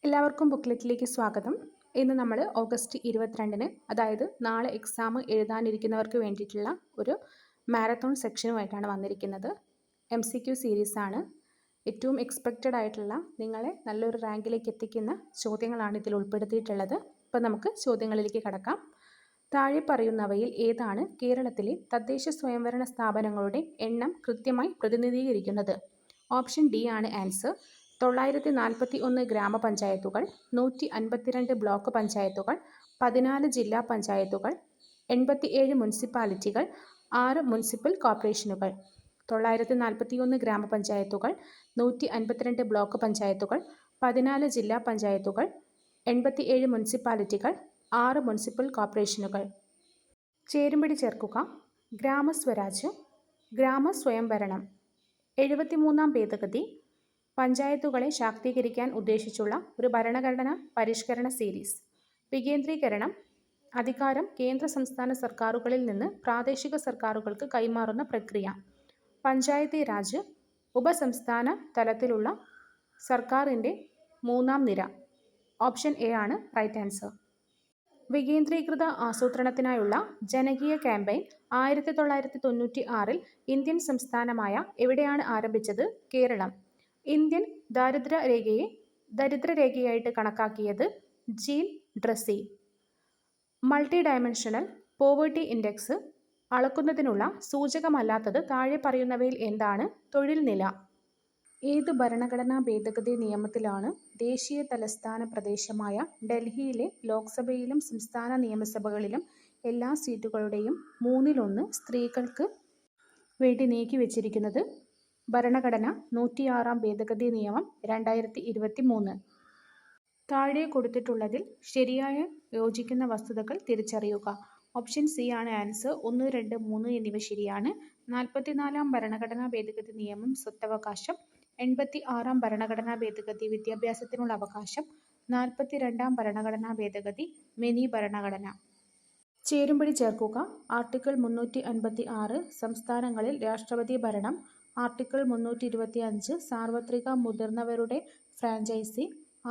എല്ലാവർക്കും ബുക്ക്ലെറ്റിലേക്ക് സ്വാഗതം. ഇന്ന് നമ്മൾ ഓഗസ്റ്റ് 22-ന്, അതായത് നാളെ എക്സാം എഴുതാനിരിക്കുന്നവർക്ക് വേണ്ടിയിട്ടുള്ള ഒരു മാരത്തോൺ സെക്ഷനുമായിട്ടാണ് വന്നിരിക്കുന്നത്. MCQ സീരീസാണ്. ഏറ്റവും എക്സ്പെക്റ്റഡ് ആയിട്ടുള്ള നിങ്ങളെ നല്ലൊരു റാങ്കിലേക്ക് എത്തിക്കുന്ന ചോദ്യങ്ങളാണ് ഇതിൽ ഉൾപ്പെടുത്തിയിട്ടുള്ളത്. അപ്പോൾ നമുക്ക് ചോദ്യങ്ങളിലേക്ക് കടക്കാം. താഴെ പറയുന്നവയിൽ ഏതാണ് കേരളത്തിലെ തദ്ദേശ സ്വയംഭരണ സ്ഥാപനങ്ങളുടെ എണ്ണം കൃത്യമായി പ്രതിനിധീകരിക്കുന്നത്? ഓപ്ഷൻ ഡി ആണ് ആൻസർ. 941 ഗ്രാമപഞ്ചായത്തുകൾ, 152 ബ്ലോക്ക് പഞ്ചായത്തുകൾ, 14 ജില്ലാ പഞ്ചായത്തുകൾ, 87 മുനിസിപ്പാലിറ്റികൾ, 6 മുനിസിപ്പൽ കോർപ്പറേഷനുകൾ. 941 ഗ്രാമപഞ്ചായത്തുകൾ, 152 ബ്ലോക്ക് പഞ്ചായത്തുകൾ, 14 ജില്ലാ പഞ്ചായത്തുകൾ, 87 മുനിസിപ്പാലിറ്റികൾ, 6 മുനിസിപ്പൽ കോർപ്പറേഷനുകൾ. ചേരുംപടി ചേർക്കുക. ഗ്രാമസ്വരാജ്, ഗ്രാമസ്വയംഭരണം, 73-ാം ഭേദഗതി, പഞ്ചായത്തുകളെ ശാക്തീകരിക്കാൻ ഉദ്ദേശിച്ചുള്ള ഒരു ഭരണഘടനാ പരിഷ്കരണ സീരീസ്. വികേന്ദ്രീകരണം, അധികാരം കേന്ദ്ര സംസ്ഥാന സർക്കാരുകളിൽ നിന്ന് പ്രാദേശിക സർക്കാരുകൾക്ക് കൈമാറുന്ന പ്രക്രിയ. പഞ്ചായത്തി രാജ്, ഉപസംസ്ഥാന തലത്തിലുള്ള സർക്കാരിൻ്റെ മൂന്നാം നിര. ഓപ്ഷൻ എ ആണ് റൈറ്റ് ആൻസർ. വികേന്ദ്രീകൃത ആസൂത്രണത്തിനായുള്ള ജനകീയ ക്യാമ്പയിൻ 1996-ൽ ഇന്ത്യൻ സംസ്ഥാനമായ എവിടെയാണ് ആരംഭിച്ചത്? കേരളം. ഇന്ത്യൻ ദരിദ്രരേഖയായിട്ട് കണക്കാക്കിയത് Jean Dreze. Multi dimensional poverty index അളക്കുന്നതിനുള്ള സൂചകമല്ലാത്തത് താഴെ പറയുന്നവയിൽ എന്താണ്? തൊഴിൽ നില. ഏത് ഭരണഘടനാ ഭേദഗതി നിയമത്തിലാണ് ദേശീയ തലസ്ഥാന പ്രദേശമായ ഡൽഹിയിലെ ലോക്സഭയിലും സംസ്ഥാന നിയമസഭകളിലും എല്ലാ സീറ്റുകളുടെയും 1/3 സ്ത്രീകൾക്ക് വേണ്ടി നീക്കിവച്ചിരിക്കുന്നത്? ഭരണഘടന 106-ാം ഭേദഗതി നിയമം 2023. താഴെ കൊടുത്തിട്ടുള്ളതിൽ ശരിയായ യോജിക്കുന്ന വസ്തുതകൾ തിരിച്ചറിയുക. ഓപ്ഷൻ സി ആണ് ആൻസർ. 1, 2, 3 എന്നിവ ശരിയാണ്. 44-ാം ഭരണഘടനാ ഭേദഗതി നിയമം സ്വത്തവകാശം. 86-ാം ഭരണഘടനാ ഭേദഗതി വിദ്യാഭ്യാസത്തിനുള്ള അവകാശം. 42-ാം ഭരണഘടനാ ഭേദഗതി മിനി ഭരണഘടന. ചേരുംപടി ചേർക്കുക. ആർട്ടിക്കിൾ 356 സംസ്ഥാനങ്ങളിൽ രാഷ്ട്രപതി ഭരണം. ആർട്ടിക്കിൾ 325 സാർവത്രിക മുതിർന്നവരുടെ ഫ്രാഞ്ചൈസി.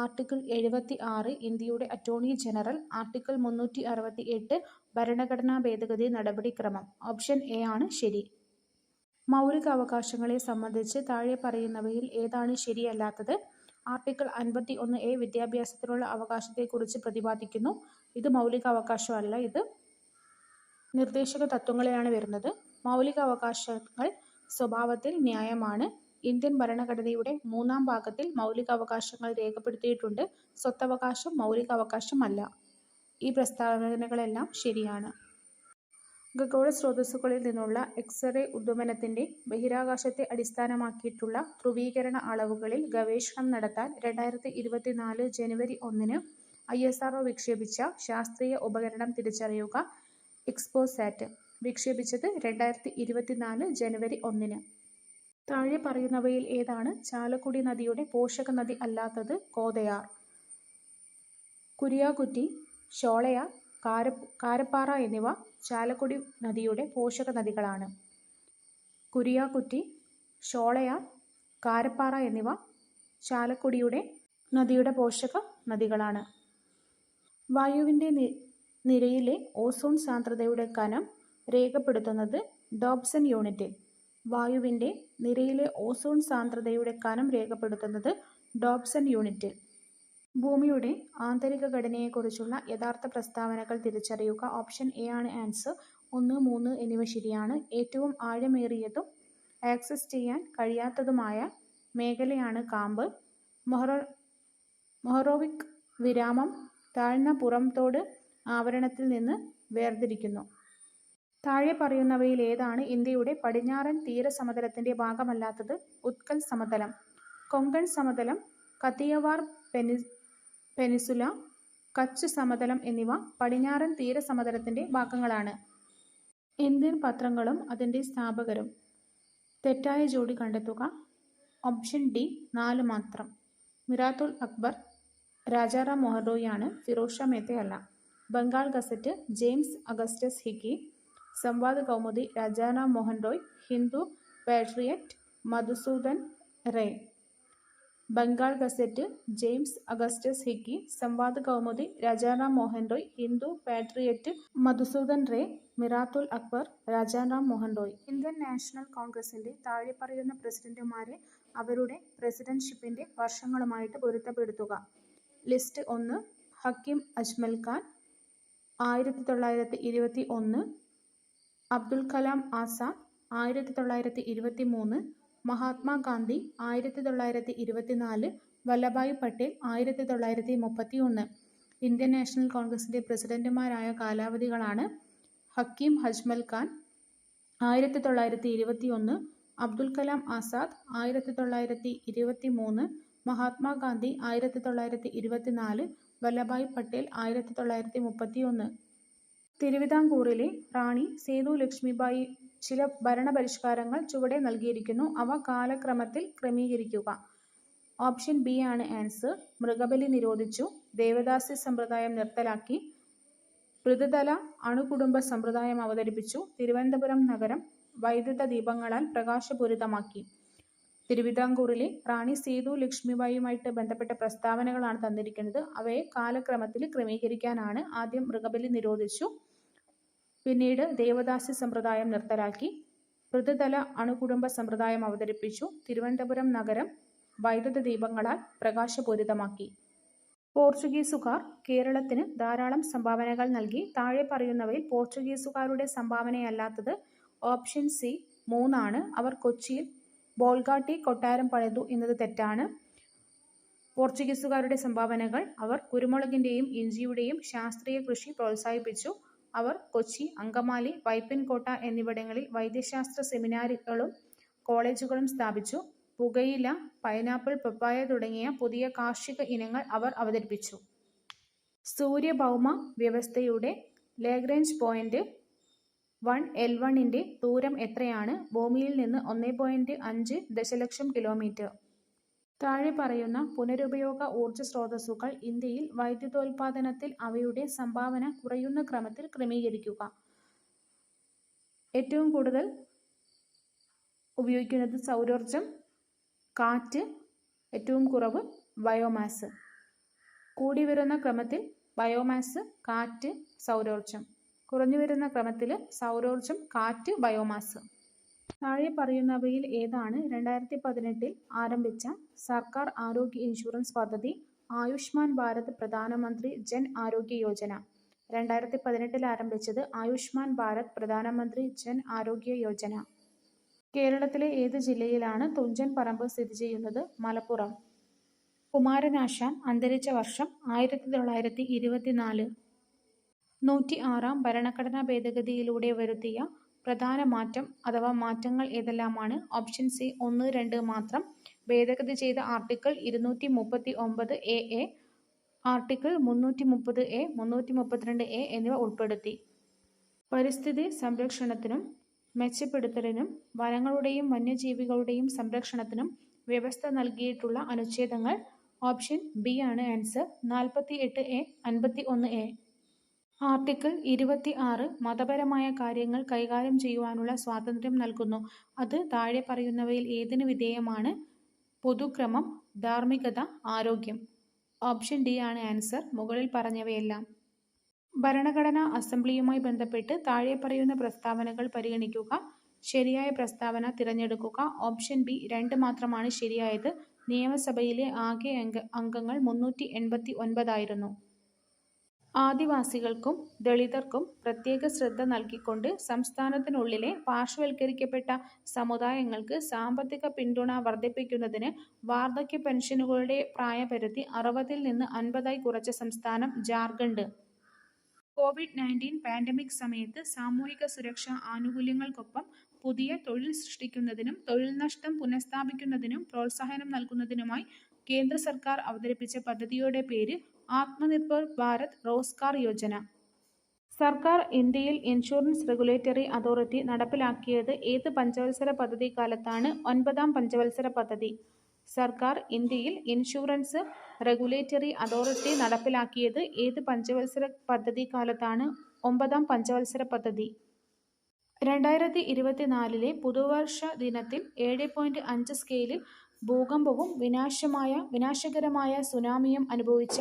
ആർട്ടിക്കിൾ 76 ഇന്ത്യയുടെ അറ്റോർണി ജനറൽ. ആർട്ടിക്കിൾ 368 ഭരണഘടനാ ഭേദഗതി നടപടിക്രമം. ഓപ്ഷൻ എ ആണ് ശരി. മൗലിക അവകാശങ്ങളെ സംബന്ധിച്ച് താഴെ പറയുന്നവയിൽ ഏതാണ് ശരിയല്ലാത്തത്? ആർട്ടിക്കിൾ 51A വിദ്യാഭ്യാസത്തിനുള്ള അവകാശത്തെക്കുറിച്ച് പ്രതിപാദിക്കുന്നു. ഇത് മൗലിക അവകാശമല്ല, ഇത് നിർദ്ദേശക തത്വങ്ങളെയാണ് വരുന്നത്. മൗലിക അവകാശങ്ങൾ സ്വഭാവത്തിൽ ന്യായമാണ്. ഇന്ത്യൻ ഭരണഘടനയുടെ 3-ാം ഭാഗത്തിൽ മൗലിക അവകാശങ്ങൾ രേഖപ്പെടുത്തിയിട്ടുണ്ട്. സ്വത്തവകാശം മൗലിക അവകാശമല്ല. ഈ പ്രസ്താവനകളെല്ലാം ശരിയാണ്. ഖഗോള സ്രോതസ്സുകളിൽ നിന്നുള്ള എക്സ്-റേ ഉദ്വമനത്തിൻ്റെ ബഹിരാകാശത്തെ അടിസ്ഥാനമാക്കിയിട്ടുള്ള ധ്രുവീകരണ അളവുകളിൽ ഗവേഷണം നടത്താൻ 2024 ജനുവരി 1-ന് ISRO വിക്ഷേപിച്ച ശാസ്ത്രീയ ഉപകരണം തിരിച്ചറിയുക. എക്സ്പോസാറ്റ്. വിക്ഷേപിച്ചത് 2024 ജനുവരി 1-ന്. താഴെ പറയുന്നവയിൽ ഏതാണ് ചാലക്കുടി നദിയുടെ പോഷക നദി അല്ലാത്തത്? കോതയാർ. കുരിയാക്കുറ്റി, ഷോളയാർ, കാരപ്പാറ എന്നിവ ചാലക്കുടി നദിയുടെ പോഷക നദികളാണ്. കുരിയാക്കുറ്റി, ഷോളയാർ, കാരപ്പാറ എന്നിവ ചാലക്കുടിയുടെ നദിയുടെ പോഷക നദികളാണ്. വായുവിൻ്റെ നിരയിലെ ഓസോൺ സാന്ദ്രതയുടെ കനം രേഖപ്പെടുത്തുന്നത് ഡോപ്സൺ യൂണിറ്റിൽ. വായുവിൻ്റെ നിരയിലെ ഓസോൺ സാന്ദ്രതയുടെ കനം രേഖപ്പെടുത്തുന്നത് ഡോപ്സൺ യൂണിറ്റിൽ. ഭൂമിയുടെ ആന്തരിക ഘടനയെക്കുറിച്ചുള്ള യഥാർത്ഥ പ്രസ്താവനകൾ തിരിച്ചറിയുക. ഓപ്ഷൻ എ ആണ് ആൻസർ. 1, 3 എന്നിവ ശരിയാണ്. ഏറ്റവും ആഴമേറിയതും ആക്സസ് ചെയ്യാൻ കഴിയാത്തതുമായ മേഖലയാണ് കാമ്പ്. മൊഹറോവിക് വിരാമം താഴ്ന്ന പുറംതോട് ആവരണത്തിൽ നിന്ന് വേർതിരിക്കുന്നു. താഴെ പറയുന്നവയിൽ ഏതാണ് ഇന്ത്യയുടെ പടിഞ്ഞാറൻ തീരസമതലത്തിൻ്റെ ഭാഗമല്ലാത്തത്? ഉത്കൽ സമതലം, കൊങ്കൺ സമതലം, കത്തിയവാർ പെനിസുല, കച്ച് സമതലം എന്നിവ പടിഞ്ഞാറൻ തീരസമതലത്തിൻ്റെ ഭാഗങ്ങളാണ്. ഇന്ത്യൻ പത്രങ്ങളും അതിൻ്റെ സ്ഥാപകരും. തെറ്റായ ജോഡി കണ്ടെത്തുക. ഓപ്ഷൻ ഡി 4 മാത്രം. മിറാത്തുൽ അക്ബർ രാജാറാം മോഹൻ റോയ് ആണ്, ഫിറോസ് ഷാ മേത്ത അല്ല. Bengal Gazette James Augustus Hicky. Sambad Kaumudi Rajaram Mohan Roy. Hindu Patriot Madhusudan Ray. Bengal Gazette, James Augustus Hicky, Sambad Kaumudi, Rajaram Mohan Roy, Hindu Patriot, Madhusudan Ray, Miratul Akbar, Rajaram Mohan Roy. Indian National കോൺഗ്രസിന്റെ താഴെപ്പറയുന്ന പ്രസിഡന്റുമാരെ അവരുടെ പ്രസിഡന്റ്ഷിപ്പിന്റെ വർഷങ്ങളുമായിട്ട് പൊരുത്തപ്പെടുത്തുക. List 1. Hakim Ajmal Khan 1921, Abdul Kalam Azad 1923, Mahatma Gandhi 1924, Vallabhbhai Patel 1931. Indian National കോൺഗ്രസിന്റെ പ്രസിഡന്റുമാരായ കാലാവധികളാണ്: ഹക്കീം അജ്മൽ ഖാൻ 1921, അബ്ദുൽ കലാം ആസാദ് 1923, മഹാത്മാഗാന്ധി 1924, വല്ലഭായ് പട്ടേൽ 1931. തിരുവിതാംകൂറിലെ റാണി സേതു ലക്ഷ്മിബായി ചില ഭരണപരിഷ്കാരങ്ങൾ ചുവടെ നൽകിയിരിക്കുന്നു. അവ കാലക്രമത്തിൽ ക്രമീകരിക്കുക. ഓപ്ഷൻ ബി ആണ് ആൻസർ. മൃഗബലി നിരോധിച്ചു. ദേവദാസി സമ്പ്രദായം നിർത്തലാക്കി. പൃഥുതല അണുകുടുംബ സമ്പ്രദായം അവതരിപ്പിച്ചു. തിരുവനന്തപുരം നഗരം വൈദ്യുത ദീപങ്ങളാൽ പ്രകാശപൂരിതമാക്കി. തിരുവിതാംകൂറിലെ റാണി സേതു ലക്ഷ്മിബായിയുമായിട്ട് ബന്ധപ്പെട്ട പ്രസ്താവനകളാണ് തന്നിരിക്കുന്നത്. അവയെ കാലക്രമത്തിൽ ക്രമീകരിക്കാനാണ്. ആദ്യം മൃഗബലി നിരോധിച്ചു, പിന്നീട് ദേവദാസി സമ്പ്രദായം നിർത്തലാക്കി, പൃഥുതല അണുകുടുംബ സമ്പ്രദായം അവതരിപ്പിച്ചു, തിരുവനന്തപുരം നഗരം വൈദ്യുത ദീപങ്ങളാൽ പ്രകാശപൂരിതമാക്കി. പോർച്ചുഗീസുകാർ കേരളത്തിന് ധാരാളം സംഭാവനകൾ നൽകി. താഴെ പറയുന്നവയിൽ പോർച്ചുഗീസുകാരുടെ സംഭാവനയല്ലാത്തത് ഓപ്ഷൻ സി 3 ആണ്. അവർ കൊച്ചിയിൽ ബോൾഗാട്ടി കൊട്ടാരം പണിതു എന്നത് തെറ്റാണ്. പോർച്ചുഗീസുകാരുടെ സംഭാവനകൾ: അവർ കുരുമുളകിന്റെയും ഇഞ്ചിയുടെയും ശാസ്ത്രീയ കൃഷി പ്രോത്സാഹിപ്പിച്ചു. അവർ കൊച്ചി, അങ്കമാലി, വൈപ്പിൻകോട്ട എന്നിവിടങ്ങളിൽ വൈദ്യശാസ്ത്ര സെമിനാറുകളും കോളേജുകളും സ്ഥാപിച്ചു. പുകയില, പൈനാപ്പിൾ, പപ്പായ തുടങ്ങിയ പുതിയ കാർഷിക ഇനങ്ങൾ അവർ അവതരിപ്പിച്ചു. സൂര്യഭൗമ വ്യവസ്ഥയുടെ ലാഗ്രാഞ്ച് പോയിന്റ് 1L1ന്റെ ദൂരം എത്രയാണ്? ഭൂമിയിൽ നിന്ന് 1.5 ദശലക്ഷം കിലോമീറ്റർ. താഴെ പറയുന്ന പുനരുപയോഗ ഊർജ സ്രോതസ്സുകൾ ഇന്ത്യയിൽ വൈദ്യുതോൽപാദനത്തിൽ അവയുടെ സംഭാവന കുറയുന്ന ക്രമത്തിൽ ക്രമീകരിക്കുക. ഏറ്റവും കൂടുതൽ ഉപയോഗിക്കുന്നത് സൗരോർജം, കാറ്റ്. ഏറ്റവും കുറവ് ബയോമാസ്. കൂടി വരുന്ന ക്രമത്തിൽ ബയോമാസ്, കാറ്റ്, സൗരോർജം. കുറഞ്ഞു വരുന്ന ക്രമത്തിൽ സൗരോർജം, കാറ്റ്, ബയോമാസ്. താഴെ പറയുന്നവയിൽ ഏതാണ് 2018 ആരംഭിച്ച സർക്കാർ ആരോഗ്യ ഇൻഷുറൻസ് പദ്ധതി? ആയുഷ്മാൻ ഭാരത് പ്രധാനമന്ത്രി ജൻ ആരോഗ്യ യോജന. 2018 ആരംഭിച്ചത് ആയുഷ്മാൻ ഭാരത് പ്രധാനമന്ത്രി ജൻ ആരോഗ്യ യോജന. കേരളത്തിലെ ഏത് ജില്ലയിലാണ് തുഞ്ചൻ പറമ്പ് സ്ഥിതി ചെയ്യുന്നത്? മലപ്പുറം. കുമാരനാശാൻ അന്തരിച്ച വർഷം 1924. 106ാം ഭരണഘടനാ ഭേദഗതിയിലൂടെ വരുത്തിയ പ്രധാന മാറ്റം അഥവാ മാറ്റങ്ങൾ ഏതെല്ലാമാണ്? ഓപ്ഷൻ സി 1, 2 മാത്രം. ഭേദഗതി ചെയ്ത article 239A, article 330A, 332A എന്നിവ ഉൾപ്പെടുത്തി. പരിസ്ഥിതി സംരക്ഷണത്തിനും മെച്ചപ്പെടുത്തലിനും വനങ്ങളുടെയും വന്യജീവികളുടെയും സംരക്ഷണത്തിനും വ്യവസ്ഥ നൽകിയിട്ടുള്ള അനുച്ഛേദങ്ങൾ. ഓപ്ഷൻ ബി ആണ് ആൻസർ. 48A, 51A. ആർട്ടിക്കിൾ 26 മതപരമായ കാര്യങ്ങൾ കൈകാര്യം ചെയ്യുവാനുള്ള സ്വാതന്ത്ര്യം നൽകുന്നു. അത് താഴെ പറയുന്നവയിൽ ഏതിന് വിധേയമാണ്? പൊതുക്രമം, ധാർമ്മികത, ആരോഗ്യം. ഓപ്ഷൻ ഡി ആണ് ആൻസർ. മുകളിൽ പറഞ്ഞവയെല്ലാം. ഭരണഘടനാ അസംബ്ലിയുമായി ബന്ധപ്പെട്ട് താഴെ പറയുന്ന പ്രസ്താവനകൾ പരിഗണിക്കുക. ശരിയായ പ്രസ്താവന തിരഞ്ഞെടുക്കുക. ഓപ്ഷൻ ബി 2 മാത്രമാണ് ശരിയായത്. നിയമസഭയിലെ ആകെ അംഗങ്ങൾ 389 ആയിരുന്നു. ആദിവാസികൾക്കും ദളിതർക്കും പ്രത്യേക ശ്രദ്ധ നൽകിക്കൊണ്ട് സംസ്ഥാനത്തിനുള്ളിലെ പാർശ്വവൽക്കരിക്കപ്പെട്ട സമുദായങ്ങൾക്ക് സാമ്പത്തിക പിന്തുണ വർദ്ധിപ്പിക്കുന്നതിന് വാർദ്ധക്യ പെൻഷനുകളുടെ പ്രായപരിധി 60-ൽ നിന്ന് 50-ആയി കുറച്ച സംസ്ഥാനം ജാർഖണ്ഡ്. കോവിഡ്-19 പാൻഡമിക് സമയത്ത് സാമൂഹിക സുരക്ഷാ ആനുകൂല്യങ്ങൾക്കൊപ്പം പുതിയ തൊഴിൽ സൃഷ്ടിക്കുന്നതിനും തൊഴിൽ നഷ്ടം പുനഃസ്ഥാപിക്കുന്നതിനും പ്രോത്സാഹനം നൽകുന്നതിനുമായി കേന്ദ്ര സർക്കാർ അവതരിപ്പിച്ച പദ്ധതിയുടെ പേര് ആത്മനിർഭർ ഭാരത് റോസ്ഗാർ യോജന. സർക്കാർ ഇന്ത്യയിൽ ഇൻഷുറൻസ് റെഗുലേറ്ററി അതോറിറ്റി നടപ്പിലാക്കിയത് ഏത് പഞ്ചവത്സര പദ്ധതി കാലത്താണ്? 9ാം പഞ്ചവത്സര പദ്ധതി. സർക്കാർ ഇന്ത്യയിൽ ഇൻഷുറൻസ് റെഗുലേറ്ററി അതോറിറ്റി നടപ്പിലാക്കിയത് ഏത് പഞ്ചവത്സര പദ്ധതി കാലത്താണ്? 9ാം പഞ്ചവത്സര പദ്ധതി. 2024 പുതുവർഷ ദിനത്തിൽ 7.5 സ്കെയിലിൽ ഭൂകമ്പവും വിനാശകരമായ സുനാമിയും അനുഭവിച്ച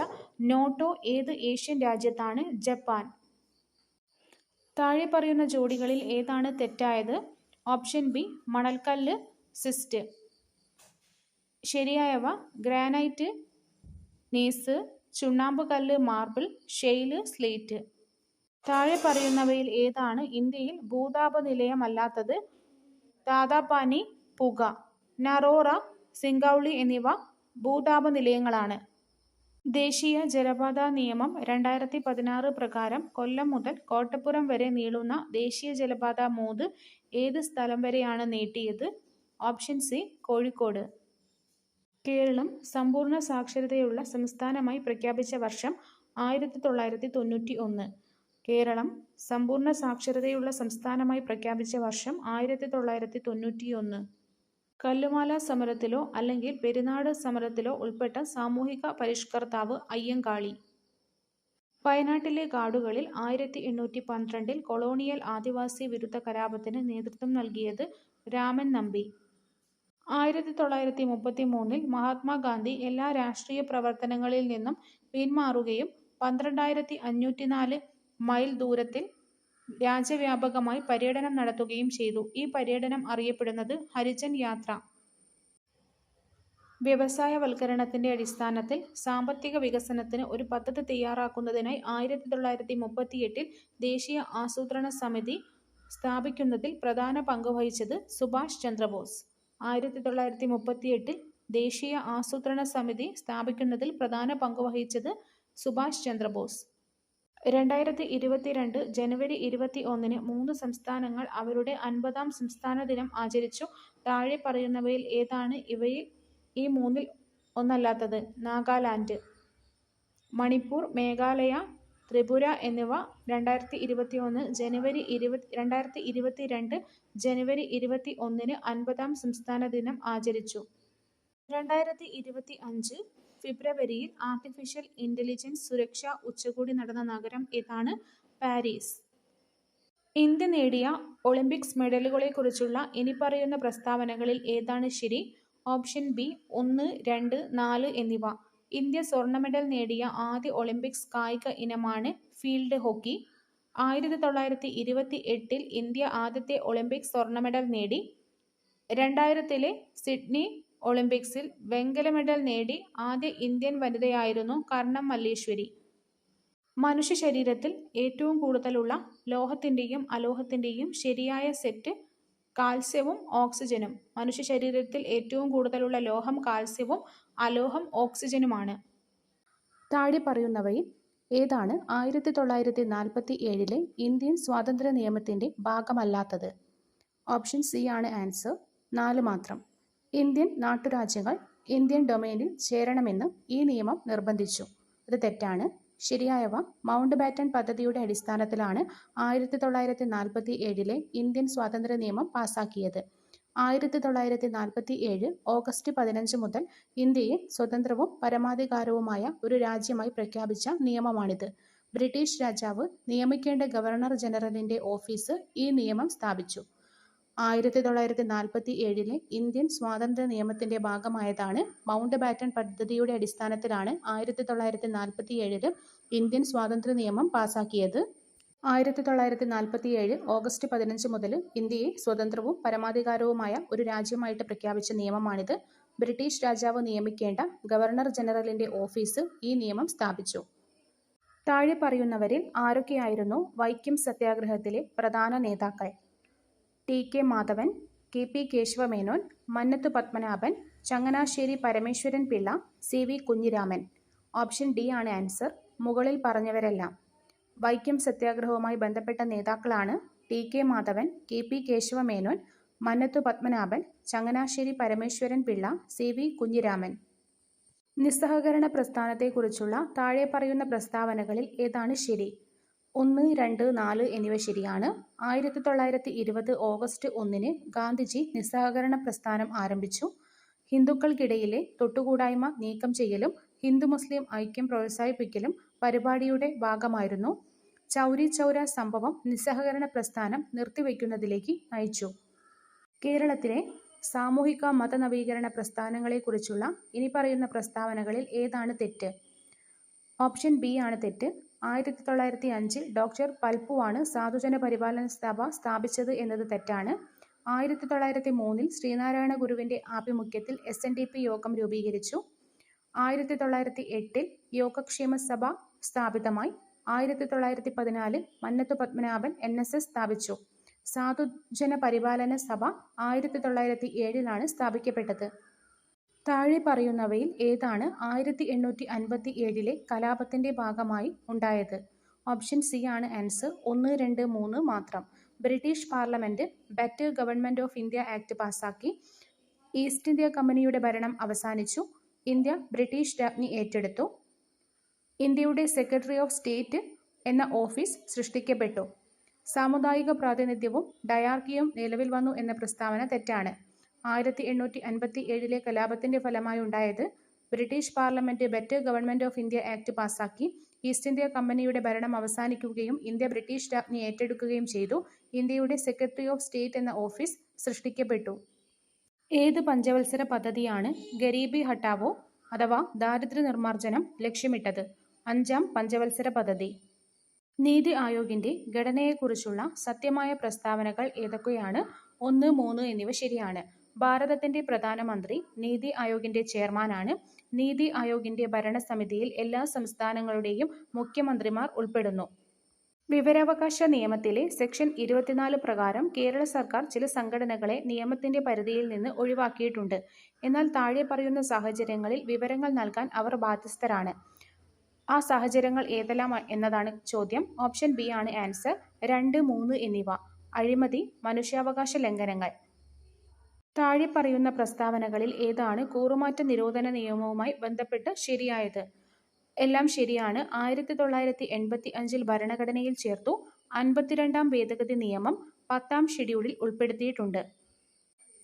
നോട്ടോ ഏത് ഏഷ്യൻ രാജ്യത്താണ്? ജപ്പാൻ. താഴെ പറയുന്ന ജോഡികളിൽ ഏതാണ് തെറ്റായത്? ഓപ്ഷൻ ബി മണൽക്കല്ല് സിസ്റ്റ്. ശരിയായവ ഗ്രാനൈറ്റ് നീസ്, ചുണ്ണാമ്പുകല്ല് മാർബിൾ, ഷെയ്ല് സ്ലേറ്റ്. താഴെ പറയുന്നവയിൽ ഏതാണ് ഇന്ത്യയിൽ ഭൂതാപ നിലയമല്ലാത്തത്? ദാദാപാനി, പുക, നറോറ, സിംഗൌളി എന്നിവ ഭൂതാപ നിലയങ്ങളാണ്. ദേശീയ ജലപാതാ നിയമം 2016 പ്രകാരം കൊല്ലം മുതൽ കോട്ടപ്പുറം വരെ നീളുന്ന ദേശീയ ജലപാത 3 ഏത് സ്ഥലം വരെയാണ് നീട്ടിയത്? Option C Kozhikode. കേരളം സമ്പൂർണ്ണ സാക്ഷരതയുള്ള സംസ്ഥാനമായി പ്രഖ്യാപിച്ച വർഷം 1991. കേരളം സമ്പൂർണ്ണ സാക്ഷരതയുള്ള സംസ്ഥാനമായി പ്രഖ്യാപിച്ച വർഷം 1991. കല്ലുമാല സമരത്തിലോ അല്ലെങ്കിൽ പെരുന്നാട് സമരത്തിലോ ഉൾപ്പെട്ട സാമൂഹിക പരിഷ്കർത്താവ് അയ്യങ്കാളി. വയനാട്ടിലെ കാടുകളിൽ 1812 കൊളോണിയൽ ആദിവാസി വിരുദ്ധ കലാപത്തിന് നേതൃത്വം നൽകിയത് രാമൻ നമ്പി. 1933 മഹാത്മാഗാന്ധി എല്ലാ രാഷ്ട്രീയ പ്രവർത്തനങ്ങളിൽ നിന്നും പിന്മാറുകയും 12,504 മൈൽ ദൂരത്തിൽ രാജ്യവ്യാപകമായി പര്യടനം നടത്തുകയും ചെയ്തു. ഈ പര്യടനം അറിയപ്പെടുന്നത് ഹരിജൻ യാത്ര. വ്യവസായവൽക്കരണത്തിന്റെ അടിസ്ഥാനത്തിൽ സാമ്പത്തിക വികസനത്തിന് ഒരു പദ്ധതി തയ്യാറാക്കുന്നതിനായി 1938 ദേശീയ ആസൂത്രണ സമിതി സ്ഥാപിക്കുന്നതിൽ പ്രധാന പങ്കുവഹിച്ചത് സുഭാഷ് ചന്ദ്രബോസ്. 1938 ദേശീയ ആസൂത്രണ സമിതി സ്ഥാപിക്കുന്നതിൽ പ്രധാന പങ്കുവഹിച്ചത് സുഭാഷ് ചന്ദ്രബോസ്. 2022 ജനുവരി 21 3 സംസ്ഥാനങ്ങൾ അവരുടെ 50ാം സംസ്ഥാന ദിനം ആചരിച്ചു. താഴെ പറയുന്നവയിൽ ഏതാണ് ഇവയിൽ ഈ മൂന്നിൽ ഒന്നല്ലാത്തത്? നാഗാലാൻഡ്, മണിപ്പൂർ, മേഘാലയ, ത്രിപുര എന്നിവ 2022 ജനുവരി 21 50ാം സംസ്ഥാന ദിനം ആചരിച്ചു. 2025 ഫെബ്രുവരിയിൽ ആർട്ടിഫിഷ്യൽ ഇന്റലിജൻസ് സുരക്ഷാ ഉച്ചകോടി നടന്ന നഗരം ഏതാണ്? പാരീസ്. ഇന്ത്യ നേടിയ ഒളിമ്പിക്സ് മെഡലുകളെക്കുറിച്ചുള്ള ഇനിപ്പറയുന്ന പ്രസ്താവനകളിൽ ഏതാണ് ശരി? ഓപ്ഷൻ ബി 1, 2, 4 എന്നിവ. ഇന്ത്യ സ്വർണ്ണ മെഡൽ നേടിയ ആദ്യ ഒളിമ്പിക്സ് കായിക ഇനമാണ് ഫീൽഡ് ഹോക്കി. 1928 ഇന്ത്യ ആദ്യത്തെ ഒളിമ്പിക്സ് സ്വർണ്ണ മെഡൽ നേടി. 2000 സിഡ്നി ഒളിമ്പിക്സിൽ വെങ്കല മെഡൽ നേടി ആദ്യ ഇന്ത്യൻ വനിതയായിരുന്നു കർണം മല്ലേശ്വരി. മനുഷ്യ ശരീരത്തിൽ ഏറ്റവും കൂടുതലുള്ള ലോഹത്തിന്റെയും അലോഹത്തിന്റെയും ശരിയായ സെറ്റ് കാൽസ്യവും ഓക്സിജനും. മനുഷ്യ ശരീരത്തിൽ ഏറ്റവും കൂടുതലുള്ള ലോഹം കാൽസ്യവും അലോഹം ഓക്സിജനുമാണ്. താഴെ പറയുന്നവയിൽ ഏതാണ് 1947 ഇന്ത്യൻ സ്വാതന്ത്ര്യ നിയമത്തിന്റെ ഭാഗമല്ലാത്തത്? ഓപ്ഷൻ സി ആണ് ആൻസർ. 4 മാത്രം. ഇന്ത്യൻ നാട്ടുരാജ്യങ്ങൾ ഇന്ത്യൻ ഡൊമെയ്നിൽ ചേരണമെന്ന് ഈ നിയമം നിർബന്ധിച്ചു. ഇത് തെറ്റാണ്. ശരിയായവ മൗണ്ട് ബാറ്റൺ പദ്ധതിയുടെ അടിസ്ഥാനത്തിലാണ് 1947 ഇന്ത്യൻ സ്വാതന്ത്ര്യ നിയമം പാസാക്കിയത്. 1947 ഓഗസ്റ്റ് 15 മുതൽ ഇന്ത്യയെ സ്വതന്ത്രവും പരമാധികാരവുമായ ഒരു രാജ്യമായി പ്രഖ്യാപിച്ച നിയമമാണിത്. ബ്രിട്ടീഷ് രാജാവ് നിയമിക്കേണ്ട ഗവർണർ ജനറലിന്റെ ഓഫീസ് ഈ നിയമം സ്ഥാപിച്ചു. 1947 ഇന്ത്യൻ സ്വാതന്ത്ര്യ നിയമത്തിന്റെ ഭാഗമായതാണ് മൗണ്ട് ബാറ്റൺ പദ്ധതിയുടെ അടിസ്ഥാനത്തിലാണ് 1947 ഇന്ത്യൻ സ്വാതന്ത്ര്യ നിയമം പാസാക്കിയത്. 1947 ഓഗസ്റ്റ് 15 മുതൽ ഇന്ത്യയെ സ്വതന്ത്രവും പരമാധികാരവുമായ ഒരു രാജ്യമായിട്ട് പ്രഖ്യാപിച്ച നിയമമാണിത്. ബ്രിട്ടീഷ് രാജാവ് നിയമിക്കേണ്ട ഗവർണർ ജനറലിന്റെ ഓഫീസ് ഈ നിയമം സ്ഥാപിച്ചു. താഴെ പറയുന്നവരിൽ ആരൊക്കെയായിരുന്നു വൈക്കം സത്യാഗ്രഹത്തിലെ പ്രധാന നേതാക്കൾ? T K. Madhavan, K P. Kesava Menon, Mannathu Padmanabhan, Changanassery Parameswaran Pillai, C V. Kunjiraman. Option D ആണ് ആൻസർ. മുകളിൽ പറഞ്ഞവരെല്ലാം വൈക്കം സത്യാഗ്രഹവുമായി ബന്ധപ്പെട്ട നേതാക്കളാണ്. T K. Madhavan, K P. Kesava Menon, Mannathu Padmanabhan, Changanassery Parameswaran Pillai, C V. Kunjiraman. നിസ്സഹകരണ പ്രസ്ഥാനത്തെക്കുറിച്ചുള്ള താഴെ പറയുന്ന പ്രസ്താവനകളിൽ ഏതാണ് ശരി? 1, 2, 4 എന്നിവ ശരിയാണ്. 1920 ഓഗസ്റ്റ് 1 ഗാന്ധിജി നിസ്സഹകരണ പ്രസ്ഥാനം ആരംഭിച്ചു. ഹിന്ദുക്കൾക്കിടയിലെ തൊട്ടുകൂടായ്മ നീക്കം ചെയ്യലും ഹിന്ദു മുസ്ലിം ഐക്യം പ്രോത്സാഹിപ്പിക്കലും പരിപാടിയുടെ ഭാഗമായിരുന്നു. ചൗരി ചൗര സംഭവം നിസ്സഹകരണ പ്രസ്ഥാനം നിർത്തിവെക്കുന്നതിലേക്ക് നയിച്ചു. കേരളത്തിലെ സാമൂഹിക മതനവീകരണ പ്രസ്ഥാനങ്ങളെക്കുറിച്ചുള്ള ഇനി പറയുന്ന പ്രസ്താവനകളിൽ ഏതാണ് തെറ്റ്? ഓപ്ഷൻ ബി ആണ് തെറ്റ്. 1905 ഡോക്ടർ പൽപ്പുവാണ് സാധുജന പരിപാലന സഭ സ്ഥാപിച്ചത് എന്നത് തെറ്റാണ്. 1903 ശ്രീനാരായണ ഗുരുവിന്റെ ആഭിമുഖ്യത്തിൽ SNDP യോഗം രൂപീകരിച്ചു. 1908 യോഗക്ഷേമ സഭ സ്ഥാപിതമായി. 1914 മന്നത്തു പത്മനാഭൻ NSS സ്ഥാപിച്ചു. സാധുജന പരിപാലന സഭ 1907 സ്ഥാപിക്കപ്പെട്ടത്. താഴെ പറയുന്നവയിൽ ഏതാണ് 1857 കലാപത്തിന്റെ ഭാഗമായി ഉണ്ടായത്? ഓപ്ഷൻ സി ആണ് ആൻസർ. 1, 2, 3 മാത്രം. British parliament better government of India act പാസാക്കി. ഈസ്റ്റ് ഇന്ത്യ കമ്പനിയുടെ ഭരണം അവസാനിച്ചു. ഇന്ത്യ ബ്രിട്ടീഷ് രാജ്ഞി ഏറ്റെടുത്തു. ഇന്ത്യയുടെ സെക്രട്ടറി ഓഫ് സ്റ്റേറ്റ് എന്ന ഓഫീസ് സൃഷ്ടിക്കപ്പെട്ടു. സാമുദായിക പ്രാതിനിധ്യവും ഡയാർക്കിയും നിലവിൽ വന്നു എന്ന പ്രസ്താവന തെറ്റാണ്. 1857 കലാപത്തിന്റെ ഫലമായി ഉണ്ടായത് British parliament better government of India act പാസാക്കി. ഈസ്റ്റ് ഇന്ത്യ കമ്പനിയുടെ ഭരണം അവസാനിക്കുകയും ഇന്ത്യ ബ്രിട്ടീഷ് രാജ്ഞി ഏറ്റെടുക്കുകയും ചെയ്തു. ഇന്ത്യയുടെ സെക്രട്ടറി ഓഫ് സ്റ്റേറ്റ് എന്ന ഓഫീസ് സൃഷ്ടിക്കപ്പെട്ടു. ഏത് പഞ്ചവത്സര പദ്ധതിയാണ് ഗരീബി ഹട്ടാവോ അഥവാ ദാരിദ്ര്യ നിർമ്മാർജ്ജനം ലക്ഷ്യമിട്ടത്? 5-ാം പഞ്ചവത്സര പദ്ധതി. നീതി ആയോഗിന്റെ ഘടനയെക്കുറിച്ചുള്ള സത്യമായ പ്രസ്താവനകൾ ഏതൊക്കെയാണ്? 1, 3 എന്നിവ ശരിയാണ്. ഭാരതത്തിന്റെ പ്രധാനമന്ത്രി നീതി ആയോഗിന്റെ ചെയർമാനാണ്. നീതി ആയോഗിന്റെ ഭരണസമിതിയിൽ എല്ലാ സംസ്ഥാനങ്ങളുടെയും മുഖ്യമന്ത്രിമാർ ഉൾപ്പെടുന്നു. വിവരാവകാശ നിയമത്തിലെ സെക്ഷൻ 24 പ്രകാരം കേരള സർക്കാർ ചില സംഘടനകളെ നിയമത്തിന്റെ പരിധിയിൽ നിന്ന് ഒഴിവാക്കിയിട്ടുണ്ട്. എന്നാൽ താഴെ പറയുന്ന സാഹചര്യങ്ങളിൽ വിവരങ്ങൾ നൽകാൻ അവർ ബാധ്യസ്ഥരാണ്. ആ സാഹചര്യങ്ങൾ ഏതെല്ലാം എന്നതാണ് ചോദ്യം. ഓപ്ഷൻ ബി ആണ് ആൻസർ. 2, 3 എന്നിവ. അഴിമതി, മനുഷ്യാവകാശ ലംഘനങ്ങൾ. താഴെ പറയുന്ന പ്രസ്താവനകളിൽ ഏതാണ് കൂറുമാറ്റ നിരോധന നിയമവുമായി ബന്ധപ്പെട്ട് ശരിയായത്? എല്ലാം ശരിയാണ്. 1985 ഭരണഘടനയിൽ ചേർത്തു. 52-ാം ഭേദഗതി നിയമം 10-ാം ഷെഡ്യൂളിൽ ഉൾപ്പെടുത്തിയിട്ടുണ്ട്.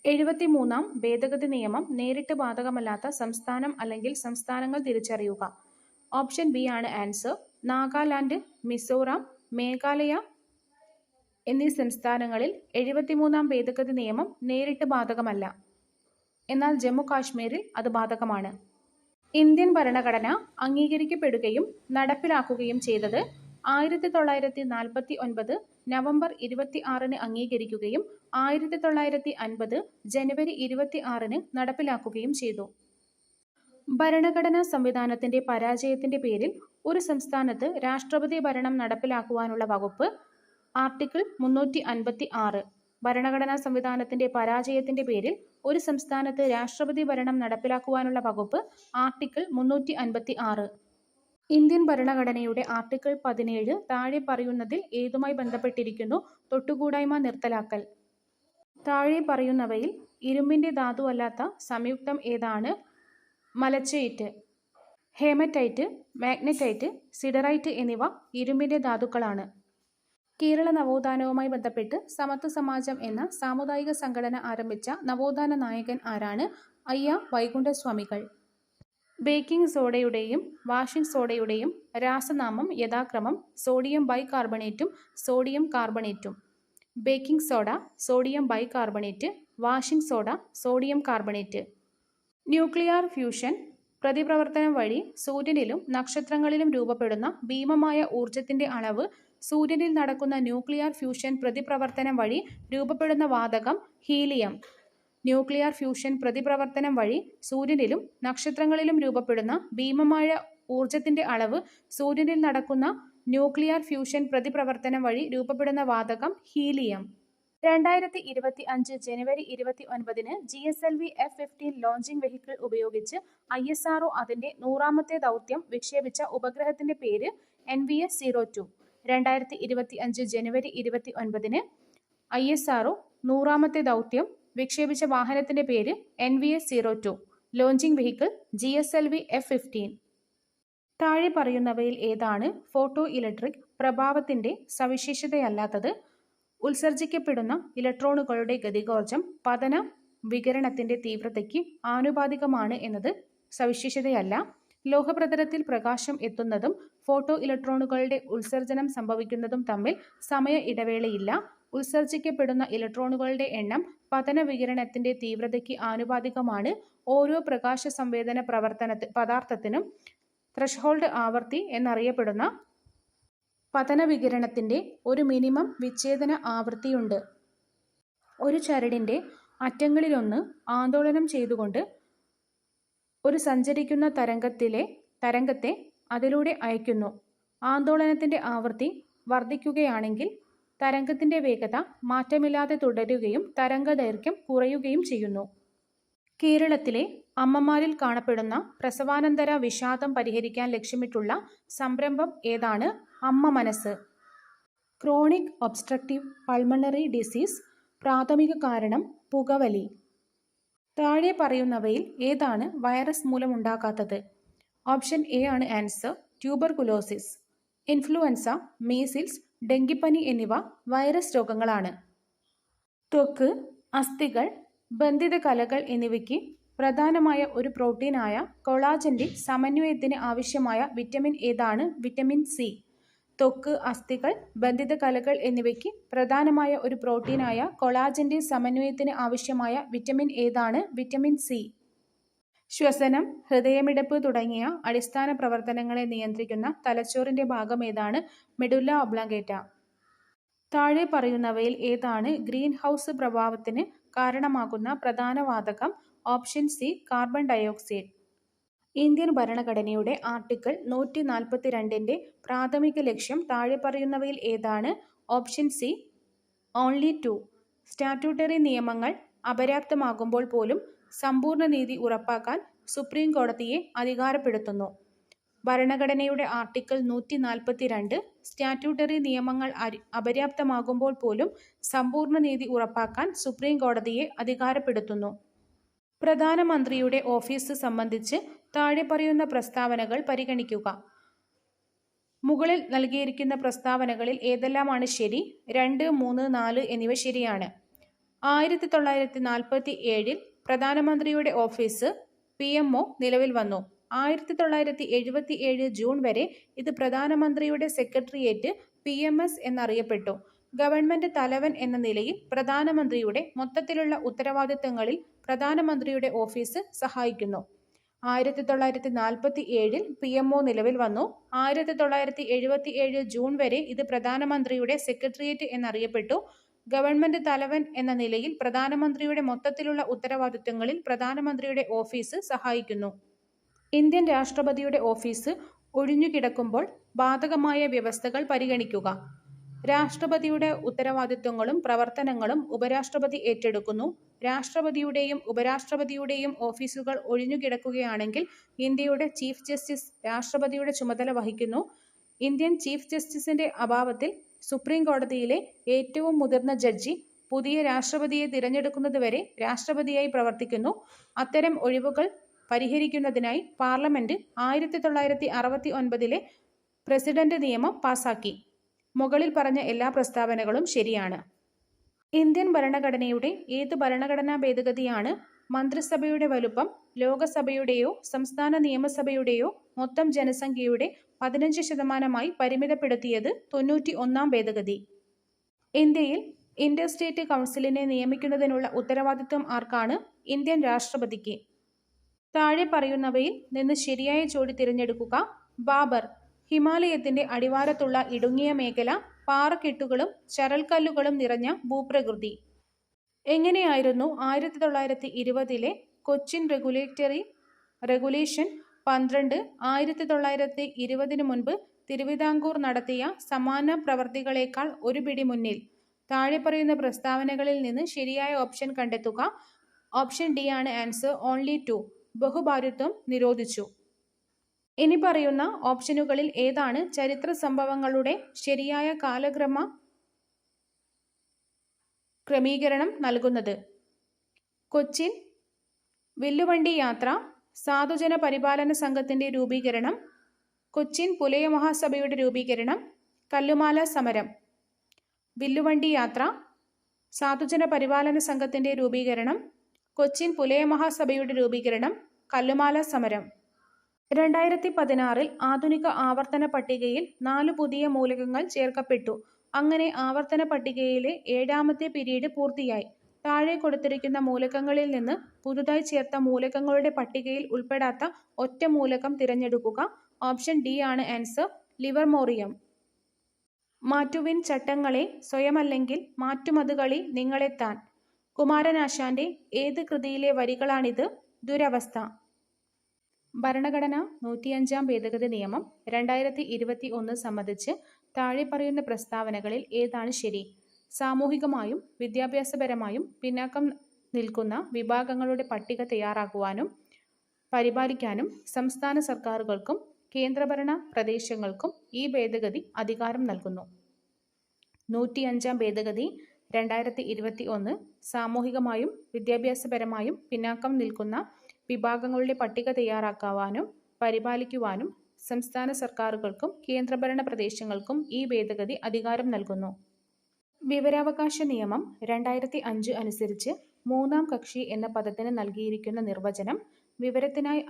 73-ാം ഭേദഗതി നിയമം നേരിട്ട് ബാധകമല്ലാത്ത സംസ്ഥാനം അല്ലെങ്കിൽ സംസ്ഥാനങ്ങൾ തിരിച്ചറിയുക. ഓപ്ഷൻ ബി ആണ് ആൻസർ. നാഗാലാൻഡ്, മിസോറാം, മേഘാലയ എന്നീ സംസ്ഥാനങ്ങളിൽ 73-ാം ഭേദഗതി നിയമം നേരിട്ട് ബാധകമല്ല. എന്നാൽ ജമ്മു കാശ്മീരിൽ അത് ബാധകമാണ്. ഇന്ത്യൻ ഭരണഘടന അംഗീകരിക്കപ്പെടുകയും നടപ്പിലാക്കുകയും ചെയ്തത് 1949 നവംബർ 26 അംഗീകരിക്കുകയും 1950 ജനുവരി 26 നടപ്പിലാക്കുകയും ചെയ്തു. ഭരണഘടനാ സംവിധാനത്തിന്റെ പരാജയത്തിന്റെ പേരിൽ ഒരു സംസ്ഥാനത്ത് രാഷ്ട്രപതി ഭരണം നടപ്പിലാക്കുവാനുള്ള വകുപ്പ് ആർട്ടിക്കിൾ 356. ഭരണഘടനാ സംവിധാനത്തിന്റെ പരാജയത്തിന്റെ പേരിൽ ഒരു സംസ്ഥാനത്ത് രാഷ്ട്രപതി ഭരണം നടപ്പിലാക്കുവാനുള്ള വകുപ്പ് ആർട്ടിക്കിൾ 356. ഇന്ത്യൻ ഭരണഘടനയുടെ ആർട്ടിക്കിൾ 17 താഴെ പറയുന്നതിൽ ഏതുമായി ബന്ധപ്പെട്ടിരിക്കുന്നു? തൊട്ടുകൂടായ്മ നിർത്തലാക്കൽ. താഴെ പറയുന്നവയിൽ ഇരുമ്പിന്റെ ധാതുവല്ലാത്ത സംയുക്തം ഏതാണ്? മലച്ചൈറ്റ്, ഹേമറ്റൈറ്റ്, മാഗ്നറ്റൈറ്റ്, സിഡറൈറ്റ് എന്നിവ ഇരുമ്പിന്റെ ധാതുക്കളാണ്. കേരള നവോത്ഥാനവുമായി ബന്ധപ്പെട്ട് സമത്വ സമാജം എന്ന സാമുദായിക സംഘടന ആരംഭിച്ച നവോത്ഥാന നായകൻ ആരാണ്? അയ്യ വൈകുണ്ഠസ്വാമികൾ. ബേക്കിംഗ് സോഡയുടെയും വാഷിംഗ് സോഡയുടെയും രാസനാമം യഥാക്രമം സോഡിയം ബൈകാർബണേറ്റും സോഡിയം കാർബണേറ്റും. Baking soda sodium bicarbonate, washing soda sodium carbonate. Nuclear fusion പ്രതിപ്രവർത്തനം വഴി സൂര്യനിലും നക്ഷത്രങ്ങളിലും രൂപപ്പെടുന്ന ഭീമമായ ഊർജത്തിന്റെ അളവ്. സൂര്യനിൽ നടക്കുന്ന ന്യൂക്ലിയർ ഫ്യൂഷൻ പ്രതിപ്രവർത്തനം വഴി രൂപപ്പെടുന്ന വാതകം ഹീലിയം. ന്യൂക്ലിയർ ഫ്യൂഷൻ പ്രതിപ്രവർത്തനം വഴി സൂര്യനിലും നക്ഷത്രങ്ങളിലും രൂപപ്പെടുന്ന ഭീമമായ ഊർജത്തിന്റെ അളവ്. സൂര്യനിൽ നടക്കുന്ന ന്യൂക്ലിയർ ഫ്യൂഷൻ പ്രതിപ്രവർത്തനം വഴി രൂപപ്പെടുന്ന വാതകം ഹീലിയം. 2025 ജനുവരി 29 GSLV F-15 ലോഞ്ചിംഗ് വെഹിക്കിൾ ഉപയോഗിച്ച് ISRO അതിന്റെ 100ാമത്തെ ദൗത്യം വിക്ഷേപിച്ച ഉപഗ്രഹത്തിന്റെ പേര് NVS-02. 2025 ജനുവരി 29 ISRO 100ാമത്തെ ദൗത്യം വിക്ഷേപിച്ച വാഹനത്തിന്റെ പേര് NVS-02. Launching vehicle GSLV F-15. താഴെ പറയുന്നവയിൽ ഏതാണ് ഫോട്ടോ ഇലക്ട്രിക് പ്രഭാവത്തിന്റെ സവിശേഷതയല്ലാത്തത്? ഉത്സർജിക്കപ്പെടുന്ന ഇലക്ട്രോണുകളുടെ ഗതികോർജം പതന വികിരണത്തിന്റെ തീവ്രതയ്ക്ക് ആനുപാതികമാണ് എന്നത് സവിശേഷതയല്ല. ലോഹപ്രതലത്തിൽ പ്രകാശം എത്തുന്നതും ഫോട്ടോ ഇലക്ട്രോണുകളുടെ ഉത്സർജനം സംഭവിക്കുന്നതും തമ്മിൽ സമയ ഇടവേളയില്ല. ഉത്സർജിക്കപ്പെടുന്ന ഇലക്ട്രോണുകളുടെ എണ്ണം പതന വികിരണത്തിന്റെ തീവ്രതയ്ക്ക് ആനുപാതികമാണ്. ഓരോ പ്രകാശ സംവേദന പദാർത്ഥത്തിനും ത്രെഷ്ഹോൾഡ് ആവൃത്തി എന്നറിയപ്പെടുന്ന പതന വികിരണത്തിന്റെ ഒരു മിനിമം വിച്ഛേദന ആവൃത്തിയുണ്ട്. ഒരു ചരടിന്റെ അറ്റങ്ങളിലൊന്ന് ആന്തോളനം ചെയ്തുകൊണ്ട് ഒരു സഞ്ചരിക്കുന്ന തരംഗത്തെ അതിലൂടെ അയക്കുന്നു. ആന്തോളനത്തിന്റെ ആവൃത്തി വർദ്ധിക്കുകയാണെങ്കിൽ തരംഗത്തിന്റെ വേഗത മാറ്റമില്ലാതെ തുടരുകയും തരംഗദൈർഘ്യം കുറയുകയും ചെയ്യുന്നു. കേരളത്തിലെ അമ്മമാരിൽ കാണപ്പെടുന്ന പ്രസവാനന്തര വിഷാദം പരിഹരിക്കാൻ ലക്ഷ്യമിട്ടുള്ള സംരംഭം ഏതാണ്? അമ്മ മനസ്സ്. Chronic obstructive pulmonary disease. പ്രാഥമിക കാരണം പുകവലി. താഴെ പറയുന്നവയിൽ ഏതാണ് വൈറസ് മൂലമുണ്ടാകാത്തത്? ഓപ്ഷൻ എ ആണ് ആൻസർ. ട്യൂബർകുലോസിസ്. ഇൻഫ്ലുവൻസ, മീസിൽസ്, ഡെങ്കിപ്പനി എന്നിവ വൈറസ് രോഗങ്ങളാണ്. ത്വക്ക്, അസ്ഥികൾ, ബന്ധിത കലകൾ എന്നിവയ്ക്ക് പ്രധാനമായ ഒരു പ്രോട്ടീനായ കൊളാജന്റെ സമന്വയത്തിന് ആവശ്യമായ വിറ്റമിൻ ഏതാണ്? Vitamin C. ത്വക്ക്, അസ്ഥികൾ, ബന്ധിത കലകൾ എന്നിവയ്ക്ക് പ്രധാനമായ ഒരു പ്രോട്ടീനായ കൊളാജന്റെ സമന്വയത്തിന് ആവശ്യമായ വിറ്റമിൻ ഏതാണ്? Vitamin C. ശ്വസനം, ഹൃദയമിടിപ്പ് തുടങ്ങിയ അടിസ്ഥാന പ്രവർത്തനങ്ങളെ നിയന്ത്രിക്കുന്ന തലച്ചോറിന്റെ ഭാഗം ഏതാണ്? Medulla oblongata. താഴെ പറയുന്നവയിൽ ഏതാണ് ഗ്രീൻ ഹൗസ് പ്രഭാവത്തിന് കാരണമാകുന്ന പ്രധാന വാതകം? Option C carbon dioxide. Indian ഭരണഘടനയുടെ ആർട്ടിക്കിൾ 142ന്റെ പ്രാഥമിക ലക്ഷ്യം താഴെ പറയുന്നവയിൽ ഏതാണ്? Option C only 2. സ്റ്റാറ്റ്യൂട്ടറി നിയമങ്ങൾ അപര്യാപ്തമാകുമ്പോൾ പോലും സമ്പൂർണ്ണ നീതി ഉറപ്പാക്കാൻ സുപ്രീം കോടതിയെ അധികാരപ്പെടുത്തുന്നു. ഭരണഘടനയുടെ ആർട്ടിക്കിൾ 142 സ്റ്റാറ്റ്യൂട്ടറി നിയമങ്ങൾ അപര്യാപ്തമാകുമ്പോൾ പോലും സമ്പൂർണ്ണ നീതി ഉറപ്പാക്കാൻ സുപ്രീം കോടതിയെ അധികാരപ്പെടുത്തുന്നു. പ്രധാനമന്ത്രിയുടെ ഓഫീസ് സംബന്ധിച്ച് താഴെ പറയുന്ന പ്രസ്താവനകൾ പരിഗണിക്കുക. മുകളിൽ നൽകിയിരിക്കുന്ന പ്രസ്താവനകളിൽ ഏതെല്ലാമാണ് ശരി? 2, 3, 4 എന്നിവ ശരിയാണ്. 1947 പ്രധാനമന്ത്രിയുടെ ഓഫീസ് PMO നിലവിൽ വന്നു. 1977 ജൂൺ വരെ ഇത് പ്രധാനമന്ത്രിയുടെ സെക്രട്ടേറിയറ്റ് PMS എന്നറിയപ്പെട്ടു. ഗവൺമെന്റ് തലവൻ എന്ന നിലയിൽ പ്രധാനമന്ത്രിയുടെ മൊത്തത്തിലുള്ള ഉത്തരവാദിത്തങ്ങളിൽ പ്രധാനമന്ത്രിയുടെ ഓഫീസ് സഹായിക്കുന്നു. 1947 PMO നിലവിൽ വന്നു. 1977 ജൂൺ വരെ ഇത് പ്രധാനമന്ത്രിയുടെ സെക്രട്ടേറിയറ്റ് എന്നറിയപ്പെട്ടു. ഗവൺമെന്റ് തലവൻ എന്ന നിലയിൽ പ്രധാനമന്ത്രിയുടെ മൊത്തത്തിലുള്ള ഉത്തരവാദിത്തങ്ങളിൽ പ്രധാനമന്ത്രിയുടെ ഓഫീസ് സഹായിക്കുന്നു. ഇന്ത്യൻ രാഷ്ട്രപതിയുടെ ഓഫീസ് ഒഴിഞ്ഞുകിടക്കുമ്പോൾ ബാധകമായ വ്യവസ്ഥകൾ പരിഗണിക്കുക. രാഷ്ട്രപതിയുടെ ഉത്തരവാദിത്തങ്ങളും പ്രവർത്തനങ്ങളും ഉപരാഷ്ട്രപതി ഏറ്റെടുക്കുന്നു. രാഷ്ട്രപതിയുടെയും ഉപരാഷ്ട്രപതിയുടെയും ഓഫീസുകൾ ഒഴിഞ്ഞുകിടക്കുകയാണെങ്കിൽ ഇന്ത്യയുടെ ചീഫ് ജസ്റ്റിസ് രാഷ്ട്രപതിയുടെ ചുമതല വഹിക്കുന്നു. ഇന്ത്യൻ ചീഫ് ജസ്റ്റിസിന്റെ അഭാവത്തിൽ സുപ്രീം കോടതിയിലെ ഏറ്റവും മുതിർന്ന ജഡ്ജി പുതിയ രാഷ്ട്രപതിയെ തിരഞ്ഞെടുക്കുന്നതുവരെ രാഷ്ട്രപതിയായി പ്രവർത്തിക്കുന്നു. അത്തരം ഒഴിവുകൾ പരിഹരിക്കുന്നതിനായി പാർലമെന്റ് 1969 പ്രസിഡന്റ് നിയമം പാസാക്കി. മുകളിൽ പറഞ്ഞ എല്ലാ പ്രസ്താവനകളും ശരിയാണ്. ഇന്ത്യൻ ഭരണഘടനയുടെ ഏത് ഭരണഘടനാ ഭേദഗതിയാണ് മന്ത്രിസഭയുടെ വലുപ്പം ലോകസഭയുടെയോ സംസ്ഥാന നിയമസഭയുടെയോ മൊത്തം ജനസംഖ്യയുടെ 15% പരിമിതപ്പെടുത്തിയത്? 91-ാം ഭേദഗതി. ഇന്ത്യയിൽ ഇന്റർസ്റ്റേറ്റ് കൗൺസിലിനെ നിയമിക്കുന്നതിനുള്ള ഉത്തരവാദിത്വം ആർക്കാണ്? ഇന്ത്യൻ രാഷ്ട്രപതിക്ക്. താഴെ പറയുന്നവയിൽ നിന്ന് ശരിയായ ജോഡി തിരഞ്ഞെടുക്കുക. ബാബർ. ഹിമാലയത്തിന്റെ അടിവാരത്തുള്ള ഇടുങ്ങിയ മേഖല, പാറക്കെട്ടുകളും ചരൽക്കല്ലുകളും നിറഞ്ഞ ഭൂപ്രകൃതി. എങ്ങനെയായിരുന്നു 1920 കൊച്ചിൻ റെഗുലേഷൻ 12 1920 മുൻപ് തിരുവിതാംകൂർ നടത്തിയ സമാന പ്രവർത്തികളേക്കാൾ ഒരു പിടി മുന്നിൽ? താഴെ പറയുന്ന പ്രസ്താവനകളിൽ നിന്ന് ശരിയായ ഓപ്ഷൻ കണ്ടെത്തുക. ഓപ്ഷൻ ഡി ആണ് ആൻസർ. ഓൺലി 2. ബഹുഭാര്യത്വം നിരോധിച്ചു. ഇനി പറയുന്ന ഓപ്ഷനുകളിൽ ഏതാണ് ചരിത്ര സംഭവങ്ങളുടെ ശരിയായ ക്രമീകരണം നൽകുന്നത്? കൊച്ചിൻ വില്ലുവണ്ടി യാത്ര, സാധുജന പരിപാലന സംഘത്തിന്റെ രൂപീകരണം, കൊച്ചിൻ പുലയ മഹാസഭയുടെ രൂപീകരണം, കല്ലുമാല സമരം. വില്ലുവണ്ടി യാത്ര, സാധുജന പരിപാലന സംഘത്തിന്റെ രൂപീകരണം, കൊച്ചിൻ പുലയ മഹാസഭയുടെ രൂപീകരണം, കല്ലുമാല സമരം. 2016 ആധുനിക ആവർത്തന പട്ടികയിൽ 4 പുതിയ മൂലകങ്ങൾ ചേർക്കപ്പെട്ടു. അങ്ങനെ ആവർത്തന പട്ടികയിലെ 7ാമത്തെ പീരീഡ് പൂർത്തിയായി. താഴെ കൊടുത്തിരിക്കുന്ന മൂലകങ്ങളിൽ നിന്ന് പുതുതായി ചേർത്ത മൂലകങ്ങളുടെ പട്ടികയിൽ ഉൾപ്പെടാത്ത ഒറ്റ മൂലകം തിരഞ്ഞെടുക്കുക. ഓപ്ഷൻ ഡി ആണ് ആൻസർ. ലിവർമോറിയം. മാറ്റുവിൻ ചട്ടങ്ങളെ സ്വയമല്ലെങ്കിൽ മാറ്റുമത് കളി നിങ്ങളെത്താൻ. കുമാരനാശാന്റെ ഏത് കൃതിയിലെ വരികളാണിത്? ദുരവസ്ഥ. ഭരണഘടന 105 ഭേദഗതി നിയമം 2021 സംബന്ധിച്ച് താഴെ പറയുന്ന പ്രസ്താവനകളിൽ ഏതാണ് ശരി? സാമൂഹികമായും വിദ്യാഭ്യാസപരമായും പിന്നാക്കം നിൽക്കുന്ന വിഭാഗങ്ങളുടെ പട്ടിക തയ്യാറാക്കുവാനും പരിപാലിക്കാനും സംസ്ഥാന സർക്കാരുകൾക്കും കേന്ദ്രഭരണ പ്രദേശങ്ങൾക്കും ഈ ഭേദഗതി അധികാരം നൽകുന്നു. 105 ഭേദഗതി 2021 സാമൂഹികമായും വിദ്യാഭ്യാസപരമായും പിന്നാക്കം നിൽക്കുന്ന വിഭാഗങ്ങളുടെ പട്ടിക തയ്യാറാക്കുവാനും പരിപാലിക്കുവാനും സംസ്ഥാന സർക്കാരുകൾക്കും കേന്ദ്രഭരണ പ്രദേശങ്ങൾക്കും ഈ ഭേദഗതി അധികാരം നൽകുന്നു. വിവരാവകാശ നിയമം 2005 അനുസരിച്ച് മൂന്നാം കക്ഷി എന്ന പദത്തിന് നൽകിയിരിക്കുന്ന നിർവചനം വിവരത്തിനായി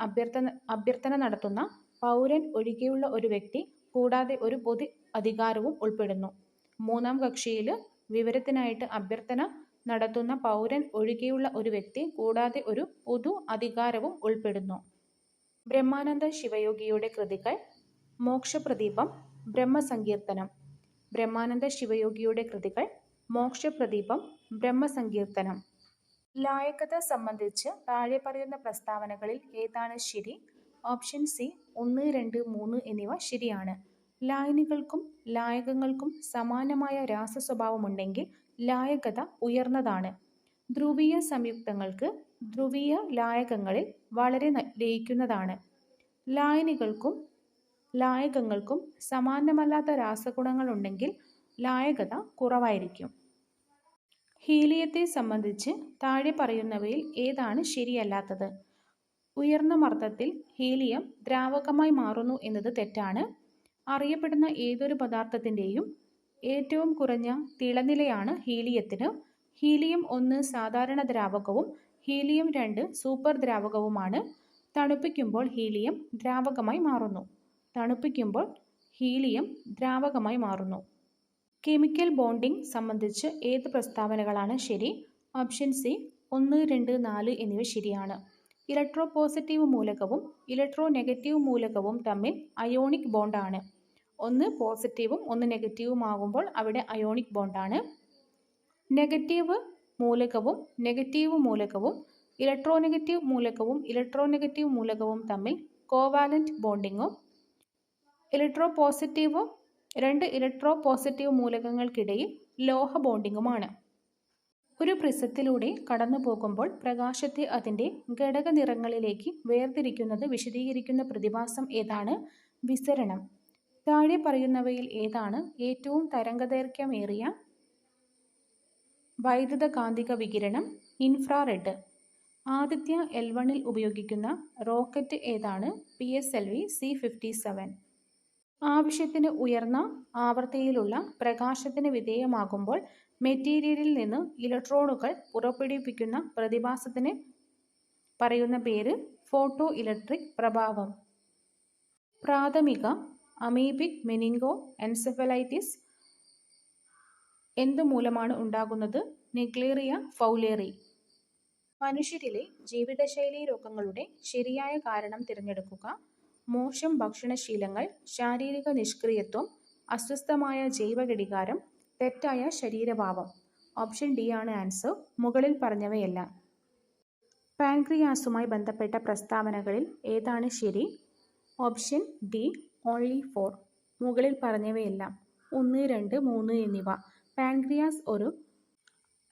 അഭ്യർത്ഥന നടത്തുന്ന പൗരൻ ഒഴികെയുള്ള ഒരു വ്യക്തി കൂടാതെ ഒരു പൊതു അധികാരവും ഉൾപ്പെടുന്നു. മൂന്നാം കക്ഷിയിൽ വിവരത്തിനായിട്ട് അഭ്യർത്ഥന നടത്തുന്ന പൗരൻ ഒഴികെയുള്ള ഒരു വ്യക്തി കൂടാതെ ഒരു പൊതു അധികാരവും ഉൾപ്പെടുന്നു. ബ്രഹ്മാനന്ദ ശിവയോഗിയുടെ കൃതികൾ. മോക്ഷപ്രദീപം, ബ്രഹ്മസങ്കീർത്തനം. ബ്രഹ്മാനന്ദ ശിവയോഗിയുടെ കൃതികൾ. മോക്ഷപ്രദീപം, ബ്രഹ്മസങ്കീർത്തനം. ലായകത സംബന്ധിച്ച് താഴെ പറയുന്ന പ്രസ്താവനകളിൽ ഏതാണ് ശരി? ഓപ്ഷൻ സി 1, 2, 3 എന്നിവ ശരിയാണ്. ലായനികൾക്കും ലായകങ്ങൾക്കും സമാനമായ രാസസ്വഭാവമുണ്ടെങ്കിൽ ലായകത ഉയർന്നതാണ്. ധ്രുവീയ സംയുക്തങ്ങൾക്ക് ധ്രുവീയ ലായകങ്ങളിൽ വളരെ ലയിക്കുന്നതാണ്. ലായനികൾക്കും ലായകങ്ങൾക്കും സമാനമല്ലാത്ത രാസഗുണങ്ങളുണ്ടെങ്കിൽ ലായകത കുറവായിരിക്കും. ഹീലിയത്തെ സംബന്ധിച്ച് താഴെ പറയുന്നവയിൽ ഏതാണ് ശരിയല്ലാത്തത്? ഉയർന്ന മർദ്ദത്തിൽ ഹീലിയം ദ്രാവകമായി മാറുന്നു എന്നത് തെറ്റാണ്. അറിയപ്പെടുന്ന ഏതൊരു പദാർത്ഥത്തിൻ്റെയും ഏറ്റവും കുറഞ്ഞ തിളനിലയാണ് ഹീലിയത്തിന്. ഹീലിയം 1 സാധാരണ ദ്രാവകവും ഹീലിയം 2 സൂപ്പർ ദ്രാവകവുമാണ്. തണുപ്പിക്കുമ്പോൾ ഹീലിയം ദ്രാവകമായി മാറുന്നു. തണുപ്പിക്കുമ്പോൾ ഹീലിയം ദ്രാവകമായി മാറുന്നു. കെമിക്കൽ ബോണ്ടിംഗ് സംബന്ധിച്ച് ഏത് പ്രസ്താവനകളാണ് ശരി? ഓപ്ഷൻ സി 1, 2, 4 എന്നിവ ശരിയാണ്. ഇലക്ട്രോ പോസിറ്റീവ് മൂലകവും ഇലക്ട്രോ നെഗറ്റീവ് മൂലകവും തമ്മിൽ അയോണിക് ബോണ്ടാണ്. ഒന്ന് പോസിറ്റീവും ഒന്ന് നെഗറ്റീവും ആകുമ്പോൾ അവിടെ അയോണിക് ബോണ്ടാണ്. നെഗറ്റീവ് മൂലകവും നെഗറ്റീവ് മൂലകവും ഇലക്ട്രോനെഗറ്റീവ് മൂലകവും ഇലക്ട്രോനെഗറ്റീവ് മൂലകവും തമ്മിൽ കോവാലന്റ് ബോണ്ടിങ്ങും രണ്ട് ഇലക്ട്രോ പോസിറ്റീവ് മൂലകങ്ങൾക്കിടയിൽ ലോഹ ബോണ്ടിങ്ങുമാണ്. ഒരു പ്രിസത്തിലൂടെ കടന്നു പോകുമ്പോൾ പ്രകാശത്തെ അതിൻ്റെ ഘടക നിറങ്ങളിലേക്ക് വേർതിരിക്കുന്നത് വിശദീകരിക്കുന്ന പ്രതിഭാസം ഏതാണ്? വിസരണം. താഴെ പറയുന്നവയിൽ ഏതാണ് ഏറ്റവും തരംഗദൈർഘ്യമേറിയ വൈദ്യുതകാന്തിക വികിരണം? ഇൻഫ്രാറെഡ്. ആദിത്യ L1 ഉപയോഗിക്കുന്ന റോക്കറ്റ് ഏതാണ്? PSLV C-57. ആവശ്യത്തിന് ഉയർന്ന ആവൃത്തിയിലുള്ള പ്രകാശത്തിന് വിധേയമാകുമ്പോൾ മെറ്റീരിയലിൽ നിന്ന് ഇലക്ട്രോണുകൾ പുറപ്പെടുവിക്കുന്ന പ്രതിഭാസത്തിന് പറയുന്ന പേര് ഫോട്ടോ ഇലക്ട്രിക് പ്രഭാവം. പ്രാഥമിക അമീബിക് മെനിങ്കോ എൻസെഫലൈറ്റിസ് എന്തുമൂലമാണ് ഉണ്ടാകുന്നത്? Naegleria fowleri. മനുഷ്യരിലെ ജീവിതശൈലീ രോഗങ്ങളുടെ ശരിയായ കാരണം തിരഞ്ഞെടുക്കുക. മോശം ഭക്ഷണശീലങ്ങൾ, ശാരീരിക നിഷ്ക്രിയത്വം, അസ്വസ്ഥമായ ജൈവഘടികാരം, തെറ്റായ ശരീരഭാവം. ഓപ്ഷൻ ഡി ആണ് ആൻസർ. മുകളിൽ പറഞ്ഞവയെല്ലാം. പാൻക്രിയാസുമായി ബന്ധപ്പെട്ട പ്രസ്താവനകളിൽ ഏതാണ് ശരി? Option D only 4. മുകളിൽ പറഞ്ഞവയെല്ലാം. 1, 2, 3 എന്നിവ. പാൻക്രിയാസ് ഒരു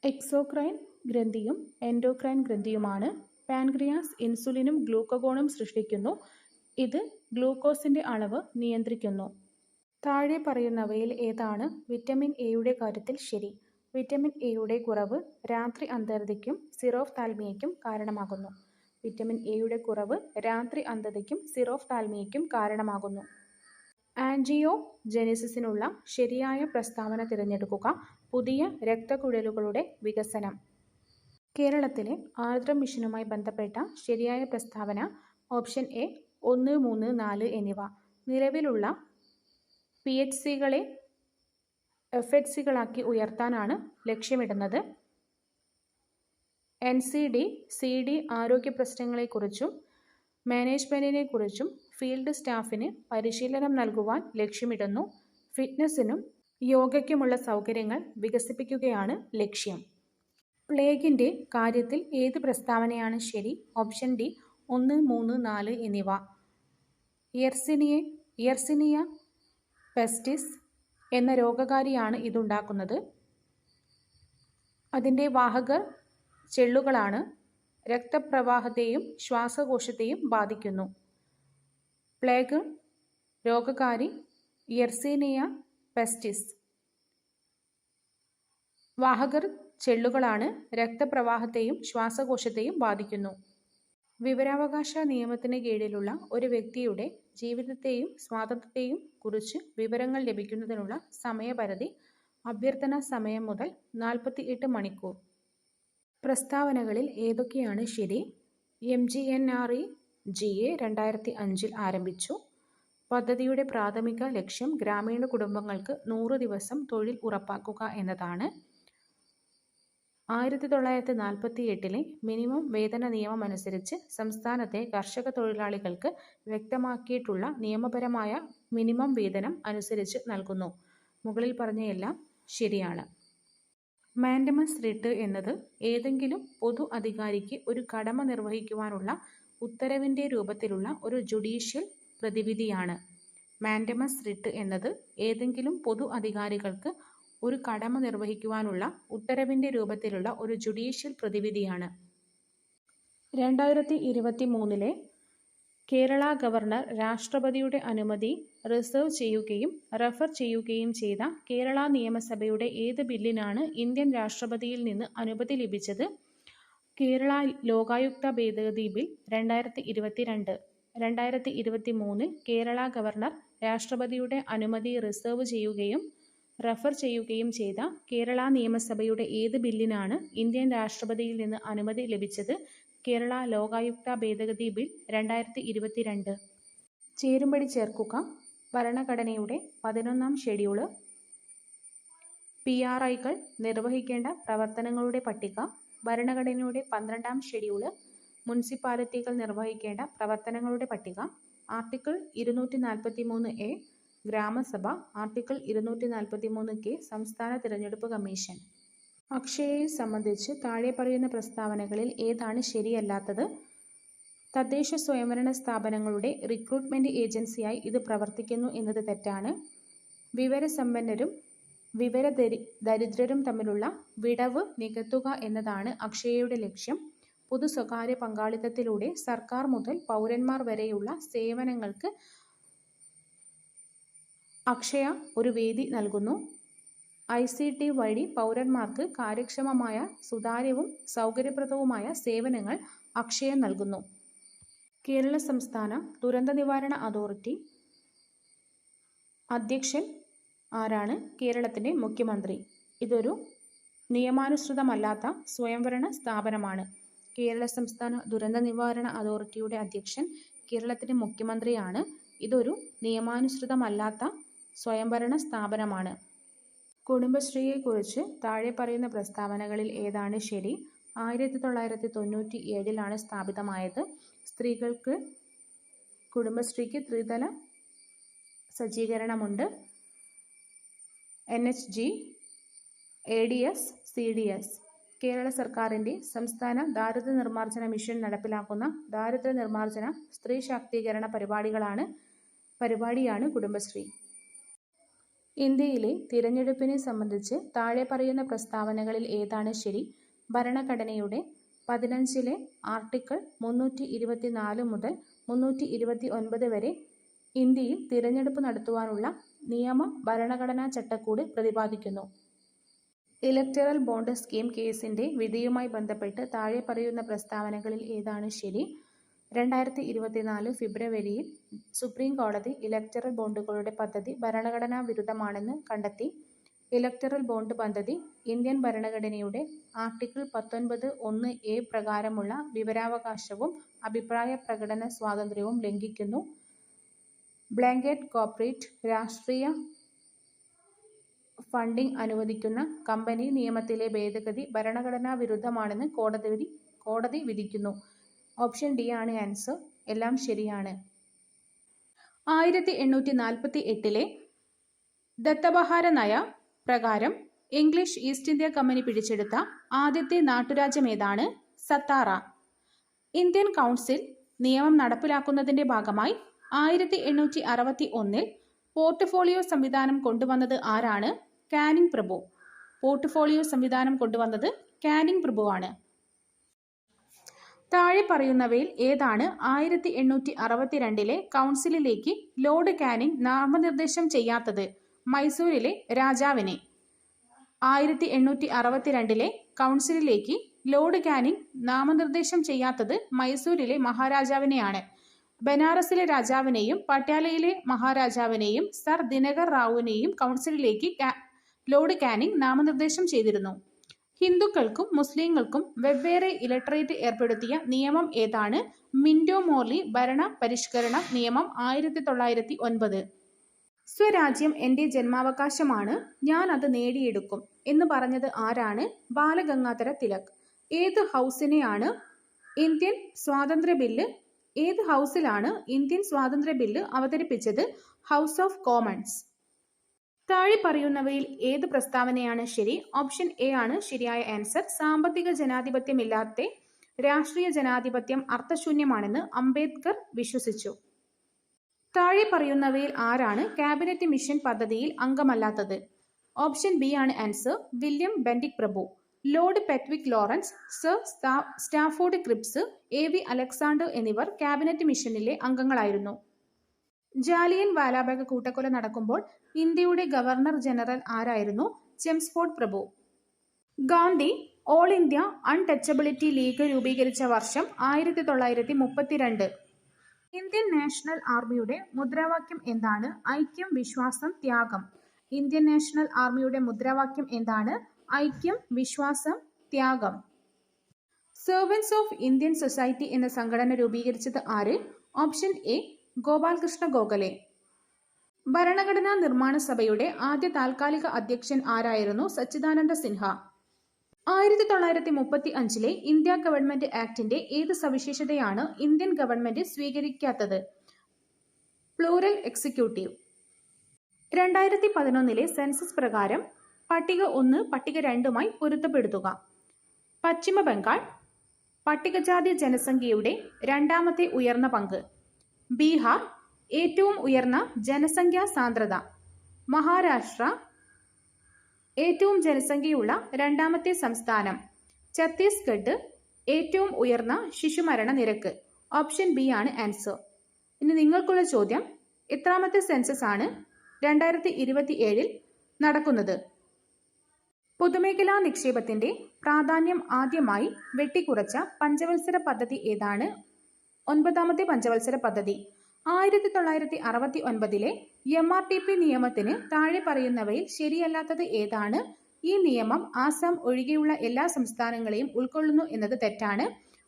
എക്സോക്രൈൻ ഗ്രന്ഥിയും എൻഡോക്രൈൻ ഗ്രന്ഥിയുമാണ്. പാൻക്രിയാസ് ഇൻസുലിനും ഗ്ലൂക്കഗോണും സൃഷ്ടിക്കുന്നു. ഇത് ഗ്ലൂക്കോസിന്റെ അളവ് നിയന്ത്രിക്കുന്നു. താഴെ പറയുന്നവയിൽ ഏതാണ് വിറ്റമിൻ എയുടെ കാര്യത്തിൽ ശരി? വിറ്റമിൻ എയുടെ കുറവ് രാത്രി അന്ധതയ്ക്കും സിറോഫ്താൽമിയയ്ക്കും കാരണമാകുന്നു. വിറ്റമിൻ എയുടെ കുറവ് രാത്രി അന്ധതയ്ക്കും സിറോഫ്താൽമിയയ്ക്കും കാരണമാകുന്നു. ആൻജിയോജെനിസിസിനുള്ള ശരിയായ പ്രസ്താവന തിരഞ്ഞെടുക്കുക. പുതിയ രക്തക്കുഴലുകളുടെ വികസനം. കേരളത്തിലെ ആർദ്ര മിഷനുമായി ബന്ധപ്പെട്ട ശരിയായ പ്രസ്താവന ഓപ്ഷൻ എ 1, 3, 4 എന്നിവ. നിലവിലുള്ള PHCകളെ എഫ്എച്ച്സികളാക്കി ഉയർത്താനാണ് ലക്ഷ്യമിടുന്നത്. NCD-CD ആരോഗ്യ പ്രശ്നങ്ങളെക്കുറിച്ചും മാനേജ്മെന്റിനെക്കുറിച്ചും ഫീൽഡ് സ്റ്റാഫിന് പരിശീലനം നൽകുവാൻ ലക്ഷ്യമിടുന്നു. ഫിറ്റ്നസിനും യോഗയ്ക്കുമുള്ള സൗകര്യങ്ങൾ വികസിപ്പിക്കുകയാണ് ലക്ഷ്യം. പ്ലേഗിന്റെ കാര്യത്തിൽ ഏത് പ്രസ്താവനയാണ് ശരി? ഓപ്ഷൻ ഡി 1, 3, 4 എന്നിവ. യെർസിനിയ പെസ്റ്റിസ് എന്ന രോഗകാരിയാണ് ഇതുണ്ടാക്കുന്നത്. അതിൻ്റെ വാഹകർ ചെള്ളുകളാണ്. രക്തപ്രവാഹത്തെയും ശ്വാസകോശത്തെയും ബാധിക്കുന്നു. Plague രോഗകാരി Yersinia പെസ്റ്റിസ്. വാഹകർ ചെള്ളുകളാണ്. രക്തപ്രവാഹത്തെയും ശ്വാസകോശത്തെയും ബാധിക്കുന്നു. വിവരാവകാശ നിയമത്തിന് കീഴിലുള്ള ഒരു വ്യക്തിയുടെ ജീവിതത്തെയും സ്വാതന്ത്ര്യത്തെയും കുറിച്ച് വിവരങ്ങൾ ലഭിക്കുന്നതിനുള്ള സമയപരിധി അഭ്യർത്ഥനാ സമയം മുതൽ 48 മണിക്കൂർ. പ്രസ്താവനകളിൽ ഏതൊക്കെയാണ് ശരി? MGNREGA 2005 ആരംഭിച്ചു. പദ്ധതിയുടെ പ്രാഥമിക ലക്ഷ്യം ഗ്രാമീണ കുടുംബങ്ങൾക്ക് 100 ദിവസം തൊഴിൽ ഉറപ്പാക്കുക എന്നതാണ്. 1948 മിനിമം വേതന നിയമമനുസരിച്ച് സംസ്ഥാനത്തെ കർഷക തൊഴിലാളികൾക്ക് വ്യക്തമാക്കിയിട്ടുള്ള നിയമപരമായ മിനിമം വേതനം അനുസരിച്ച് നൽകുന്നു. മുകളിൽ പറഞ്ഞയെല്ലാം ശരിയാണ്. മാൻഡമസ് റിട്ട് എന്നത് ഏതെങ്കിലും പൊതു അധികാരിക്ക് ഒരു കടമ നിർവഹിക്കുവാനുള്ള ഉത്തരവിൻ്റെ രൂപത്തിലുള്ള ഒരു ജുഡീഷ്യൽ പ്രതിവിധിയാണ്. മാൻഡമസ് റിട്ട് എന്നത് ഏതെങ്കിലും പൊതു അധികാരികൾക്ക് ഒരു കടമ നിർവഹിക്കുവാനുള്ള ഉത്തരവിൻ്റെ രൂപത്തിലുള്ള ഒരു ജുഡീഷ്യൽ പ്രതിവിധിയാണ്. 2023 കേരള ഗവർണർ രാഷ്ട്രപതിയുടെ അനുമതി റിസർവ് ചെയ്യുകയും റഫർ ചെയ്യുകയും ചെയ്ത കേരള നിയമസഭയുടെ ഏത് ബില്ലിനാണ് ഇന്ത്യൻ രാഷ്ട്രപതിയിൽ നിന്ന് അനുമതി ലഭിച്ചത്? കേരള ലോകായുക്ത ഭേദഗതി ബിൽ 2022. 2023 കേരള ഗവർണർ രാഷ്ട്രപതിയുടെ അനുമതി റിസർവ് ചെയ്യുകയും റഫർ ചെയ്യുകയും ചെയ്ത കേരള നിയമസഭയുടെ ഏത് ബില്ലിനാണ് ഇന്ത്യൻ രാഷ്ട്രപതിയിൽ നിന്ന് അനുമതി ലഭിച്ചത്? കേരള ലോകായുക്ത ഭേദഗതി ബിൽ 2022. ചേരുംപടി ചേർക്കുക. ഭരണഘടനയുടെ 11-ാം ഷെഡ്യൂള്. PRIകൾ നിർവഹിക്കേണ്ട പ്രവർത്തനങ്ങളുടെ പട്ടിക. ഭരണഘടനയുടെ 12-ാം ഷെഡ്യൂള്. മുനിസിപ്പാലിറ്റികൾ നിർവഹിക്കേണ്ട പ്രവർത്തനങ്ങളുടെ പട്ടിക. ആർട്ടിക്കിൾ 243A ഗ്രാമസഭ. ആർട്ടിക്കിൾ 243K സംസ്ഥാന തിരഞ്ഞെടുപ്പ് കമ്മീഷൻ. അക്ഷയയെ സംബന്ധിച്ച് താഴെ പറയുന്ന പ്രസ്താവനകളിൽ ഏതാണ് ശരിയല്ലാത്തത്? തദ്ദേശ സ്വയംഭരണ സ്ഥാപനങ്ങളുടെ റിക്രൂട്ട്മെന്റ് ഏജൻസിയായി ഇത് പ്രവർത്തിക്കുന്നു എന്നത് തെറ്റാണ്. വിവരസമ്പന്നരും വിവരദരിദ്രരും തമ്മിലുള്ള വിടവ് നികത്തുക എന്നതാണ് അക്ഷയയുടെ ലക്ഷ്യം. പൊതു സ്വകാര്യ പങ്കാളിത്തത്തിലൂടെ സർക്കാർ മുതൽ പൗരന്മാർ വരെയുള്ള സേവനങ്ങൾക്ക് അക്ഷയ ഒരു വേദി നൽകുന്നു. ICT വഴി പൗരന്മാർക്ക് കാര്യക്ഷമമായ, സുതാര്യവും സൗകര്യപ്രദവുമായ സേവനങ്ങൾ അക്ഷയ നൽകുന്നു. കേരള സംസ്ഥാന ദുരന്ത നിവാരണ അതോറിറ്റി അധ്യക്ഷൻ ആരാണ്? കേരളത്തിൻ്റെ മുഖ്യമന്ത്രി. ഇതൊരു നിയമാനുസൃതമല്ലാത്ത സ്വയംഭരണ സ്ഥാപനമാണ്. കേരള സംസ്ഥാന ദുരന്ത നിവാരണ അതോറിറ്റിയുടെ അധ്യക്ഷൻ കേരളത്തിൻ്റെ മുഖ്യമന്ത്രിയാണ്. ഇതൊരു നിയമാനുസൃതമല്ലാത്ത സ്വയംഭരണ സ്ഥാപനമാണ്. കുടുംബശ്രീയെക്കുറിച്ച് താഴെ പറയുന്ന പ്രസ്താവനകളിൽ ഏതാണ് ശരി? 1997 സ്ഥാപിതമായത്. സ്ത്രീകൾക്ക് കുടുംബശ്രീക്ക് ത്രിതല സജ്ജീകരണമുണ്ട്. NHG, ADS, CDS. കേരള സർക്കാരിൻ്റെ സംസ്ഥാന ദാരിദ്ര്യ നിർമ്മാർജ്ജന മിഷൻ നടപ്പിലാക്കുന്ന ദാരിദ്ര്യ നിർമ്മാർജ്ജന സ്ത്രീ ശാക്തീകരണ പരിപാടിയാണ് കുടുംബശ്രീ. ഇന്ത്യയിലെ തിരഞ്ഞെടുപ്പിനെ സംബന്ധിച്ച് താഴെ പറയുന്ന പ്രസ്താവനകളിൽ ഏതാണ് ശരി? ഭരണഘടനയുടെ 15 ആർട്ടിക്കിൾ 324 മുതൽ 329 വരെ ഇന്ത്യയിൽ തിരഞ്ഞെടുപ്പ് നടത്തുവാനുള്ള നിയമ ഭരണഘടനാ ചട്ടക്കൂട് പ്രതിപാദിക്കുന്നു. ഇലക്ടറൽ ബോണ്ട് സ്കീം കേസിൻ്റെ വിധിയുമായി ബന്ധപ്പെട്ട് താഴെ പറയുന്ന പ്രസ്താവനകളിൽ ഏതാണ് ശരി? 2024 ഫെബ്രുവരിയിൽ സുപ്രീം കോടതി ഇലക്ടറൽ ബോണ്ടുകളുടെ പദ്ധതി ഭരണഘടനാ വിരുദ്ധമാണെന്ന് കണ്ടെത്തി. ഇലക്ടറൽ ബോണ്ട് പദ്ധതി ഇന്ത്യൻ ഭരണഘടനയുടെ ആർട്ടിക്കിൾ 19(1)A പ്രകാരമുള്ള വിവരാവകാശവും അഭിപ്രായ പ്രകടന സ്വാതന്ത്ര്യവും ലംഘിക്കുന്നു. ബ്ലാങ്കറ്റ് കോർപ്പറേറ്റ് രാഷ്ട്രീയ ഫണ്ടിംഗ് അനുവദിക്കുന്ന കമ്പനി നിയമത്തിലെ ഭേദഗതി ഭരണഘടനാ വിരുദ്ധമാണെന്ന് കോടതി വിധിക്കുന്നു. ഓപ്ഷൻ ഡി ആണ് ആൻസർ. എല്ലാം ശരിയാണ്. 1848 ദത്തപഹാര നയ പ്രകാരം ഇംഗ്ലീഷ് ഈസ്റ്റ് ഇന്ത്യ കമ്പനി പിടിച്ചെടുത്ത ആദ്യത്തെ നാട്ടുരാജ്യം ഏതാണ്? സത്താറ. ഇന്ത്യൻ കൗൺസിൽ നിയമം നടപ്പിലാക്കുന്നതിന്റെ ഭാഗമായി 1861 പോർട്ട്ഫോളിയോ സംവിധാനം കൊണ്ടുവന്നത് ആരാണ്? കാനിങ് പ്രഭു. പോർട്ട്ഫോളിയോ സംവിധാനം കൊണ്ടുവന്നത് കാനിങ് പ്രഭുവാണ്. താഴെ പറയുന്നവയിൽ ഏതാണ് 1862 കൗൺസിലിലേക്ക് ലോർഡ് കാനിങ് നാമനിർദ്ദേശം ചെയ്യാത്തത്? മൈസൂരിലെ രാജാവിനെ. 1862 കൗൺസിലിലേക്ക് ലോർഡ് കാനിങ് നാമനിർദ്ദേശം ചെയ്യാത്തത് മൈസൂരിലെ മഹാരാജാവിനെയാണ്. ബനാറസിലെ രാജാവിനെയും പട്യാലയിലെ മഹാരാജാവിനെയും സർ ദിനകർ റാവുവിനെയും കൗൺസിലിലേക്ക് ലോർഡ് കാനിങ് നാമനിർദ്ദേശം ചെയ്തിരുന്നു. ഹിന്ദുക്കൾക്കും മുസ്ലിങ്ങൾക്കും വെവ്വേറെ ഇലക്ടറേറ്റ് ഏർപ്പെടുത്തിയ നിയമം ഏതാണ്? മിന്റോ മോർലി ഭരണ പരിഷ്കരണ നിയമം 1909. സ്വരാജ്യം എൻ്റെ ജന്മാവകാശമാണ്, ഞാൻ അത് നേടിയെടുക്കും എന്ന് പറഞ്ഞത് ആരാണ്? ബാലഗംഗാധര തിലക്. ഏത് ഹൗസിലാണ് ഇന്ത്യൻ സ്വാതന്ത്ര്യ ബില്ല് അവതരിപ്പിച്ചത്? House of Commons. താഴെ പറയുന്നവയിൽ ഏത് പ്രസ്താവനയാണ് ശരി? ഓപ്ഷൻ എ ആണ് ശരിയായ ആൻസർ. സാമ്പത്തിക ജനാധിപത്യമില്ലാത്ത രാഷ്ട്രീയ ജനാധിപത്യം അർത്ഥശൂന്യമാണെന്ന് അംബേദ്കർ വിശ്വസിച്ചു. താഴെ പറയുന്നവയിൽ ആരാണ് ക്യാബിനറ്റ് മിഷൻ പദ്ധതിയിൽ അംഗമല്ലാത്തത്? ഓപ്ഷൻ ബി ആണ് ആൻസർ. വില്യം ബെന്റിക് പ്രഭു, lord Pethick Lawrence, sir Stafford Cripps, A V. Alexander എന്നിവർ ക്യാബിനറ്റ് മിഷനിലെ അംഗങ്ങളായിരുന്നു. ജാലിയൻ വാലാബാഗ് കൂട്ടക്കൊല നടക്കുമ്പോൾ ഇന്ത്യയുടെ ഗവർണർ ജനറൽ ആരായിരുന്നു? ചെംസ്ഫോർഡ് പ്രഭു. Gandhi all India untouchability league രൂപീകരിച്ച വർഷം 1932. ഇന്ത്യൻ നാഷണൽ ആർമിയുടെ മുദ്രാവാക്യം എന്താണ്? ഐക്യം, വിശ്വാസം, ത്യാഗം. ഇന്ത്യൻ നാഷണൽ ആർമിയുടെ മുദ്രാവാക്യം എന്താണ്? ഐക്യം, വിശ്വാസം, ത്യാഗം. സെർവൻസ് ഓഫ് ഇന്ത്യൻ സൊസൈറ്റി എന്ന സംഘടന രൂപീകരിച്ചത് ആര്? Option A Gopalkrishna Gokhale. ഭരണഘടനാ നിർമ്മാണ സഭയുടെ ആദ്യ താൽക്കാലിക അധ്യക്ഷൻ ആരായിരുന്നു? സച്ചിദാനന്ദ സിൻഹ. 1935 ഇന്ത്യ ഗവൺമെന്റ് ആക്ടിന്റെ ഏത് സവിശേഷതയാണ് ഇന്ത്യൻ ഗവൺമെന്റ് സ്വീകരിക്കാത്തത്? Plural executive. 2011 സെൻസസ് പ്രകാരം പട്ടിക 1 പട്ടിക 2മായി പൊരുത്തപ്പെടുത്തുക. പശ്ചിമ ബംഗാൾ പട്ടികജാതി ജനസംഖ്യയുടെ രണ്ടാമത്തെ ഉയർന്ന പങ്ക്. ബീഹാർ ഏറ്റവും ഉയർന്ന ജനസംഖ്യാ സാന്ദ്രത. മഹാരാഷ്ട്ര ഏറ്റവും ജനസംഖ്യയുള്ള രണ്ടാമത്തെ സംസ്ഥാനം. ഛത്തീസ്ഗഡ് ഏറ്റവും ഉയർന്ന ശിശുമരണ നിരക്ക്. ഓപ്ഷൻ ബി ആണ് ആൻസർ. ഇനി നിങ്ങൾക്കുള്ള ചോദ്യം, എത്രാമത്തെ സെൻസസ് ആണ് 2027 നടക്കുന്നത്? പൊതുമേഖലാ നിക്ഷേപത്തിന്റെ പ്രാധാന്യം ആദ്യമായി വെട്ടിക്കുറച്ച പഞ്ചവത്സര പദ്ധതി ഏതാണ്? 9ാമത്തെ പഞ്ചവത്സര പദ്ധതി. 1969 MRTP നിയമത്തിന് താഴെ പറയുന്നവയിൽ ശരിയല്ലാത്തത് ഏതാണ്? ഈ നിയമം ആസാം ഒഴികെയുള്ള എല്ലാ സംസ്ഥാനങ്ങളെയും ഉൾക്കൊള്ളുന്നു എന്നത് തെറ്റാണ്.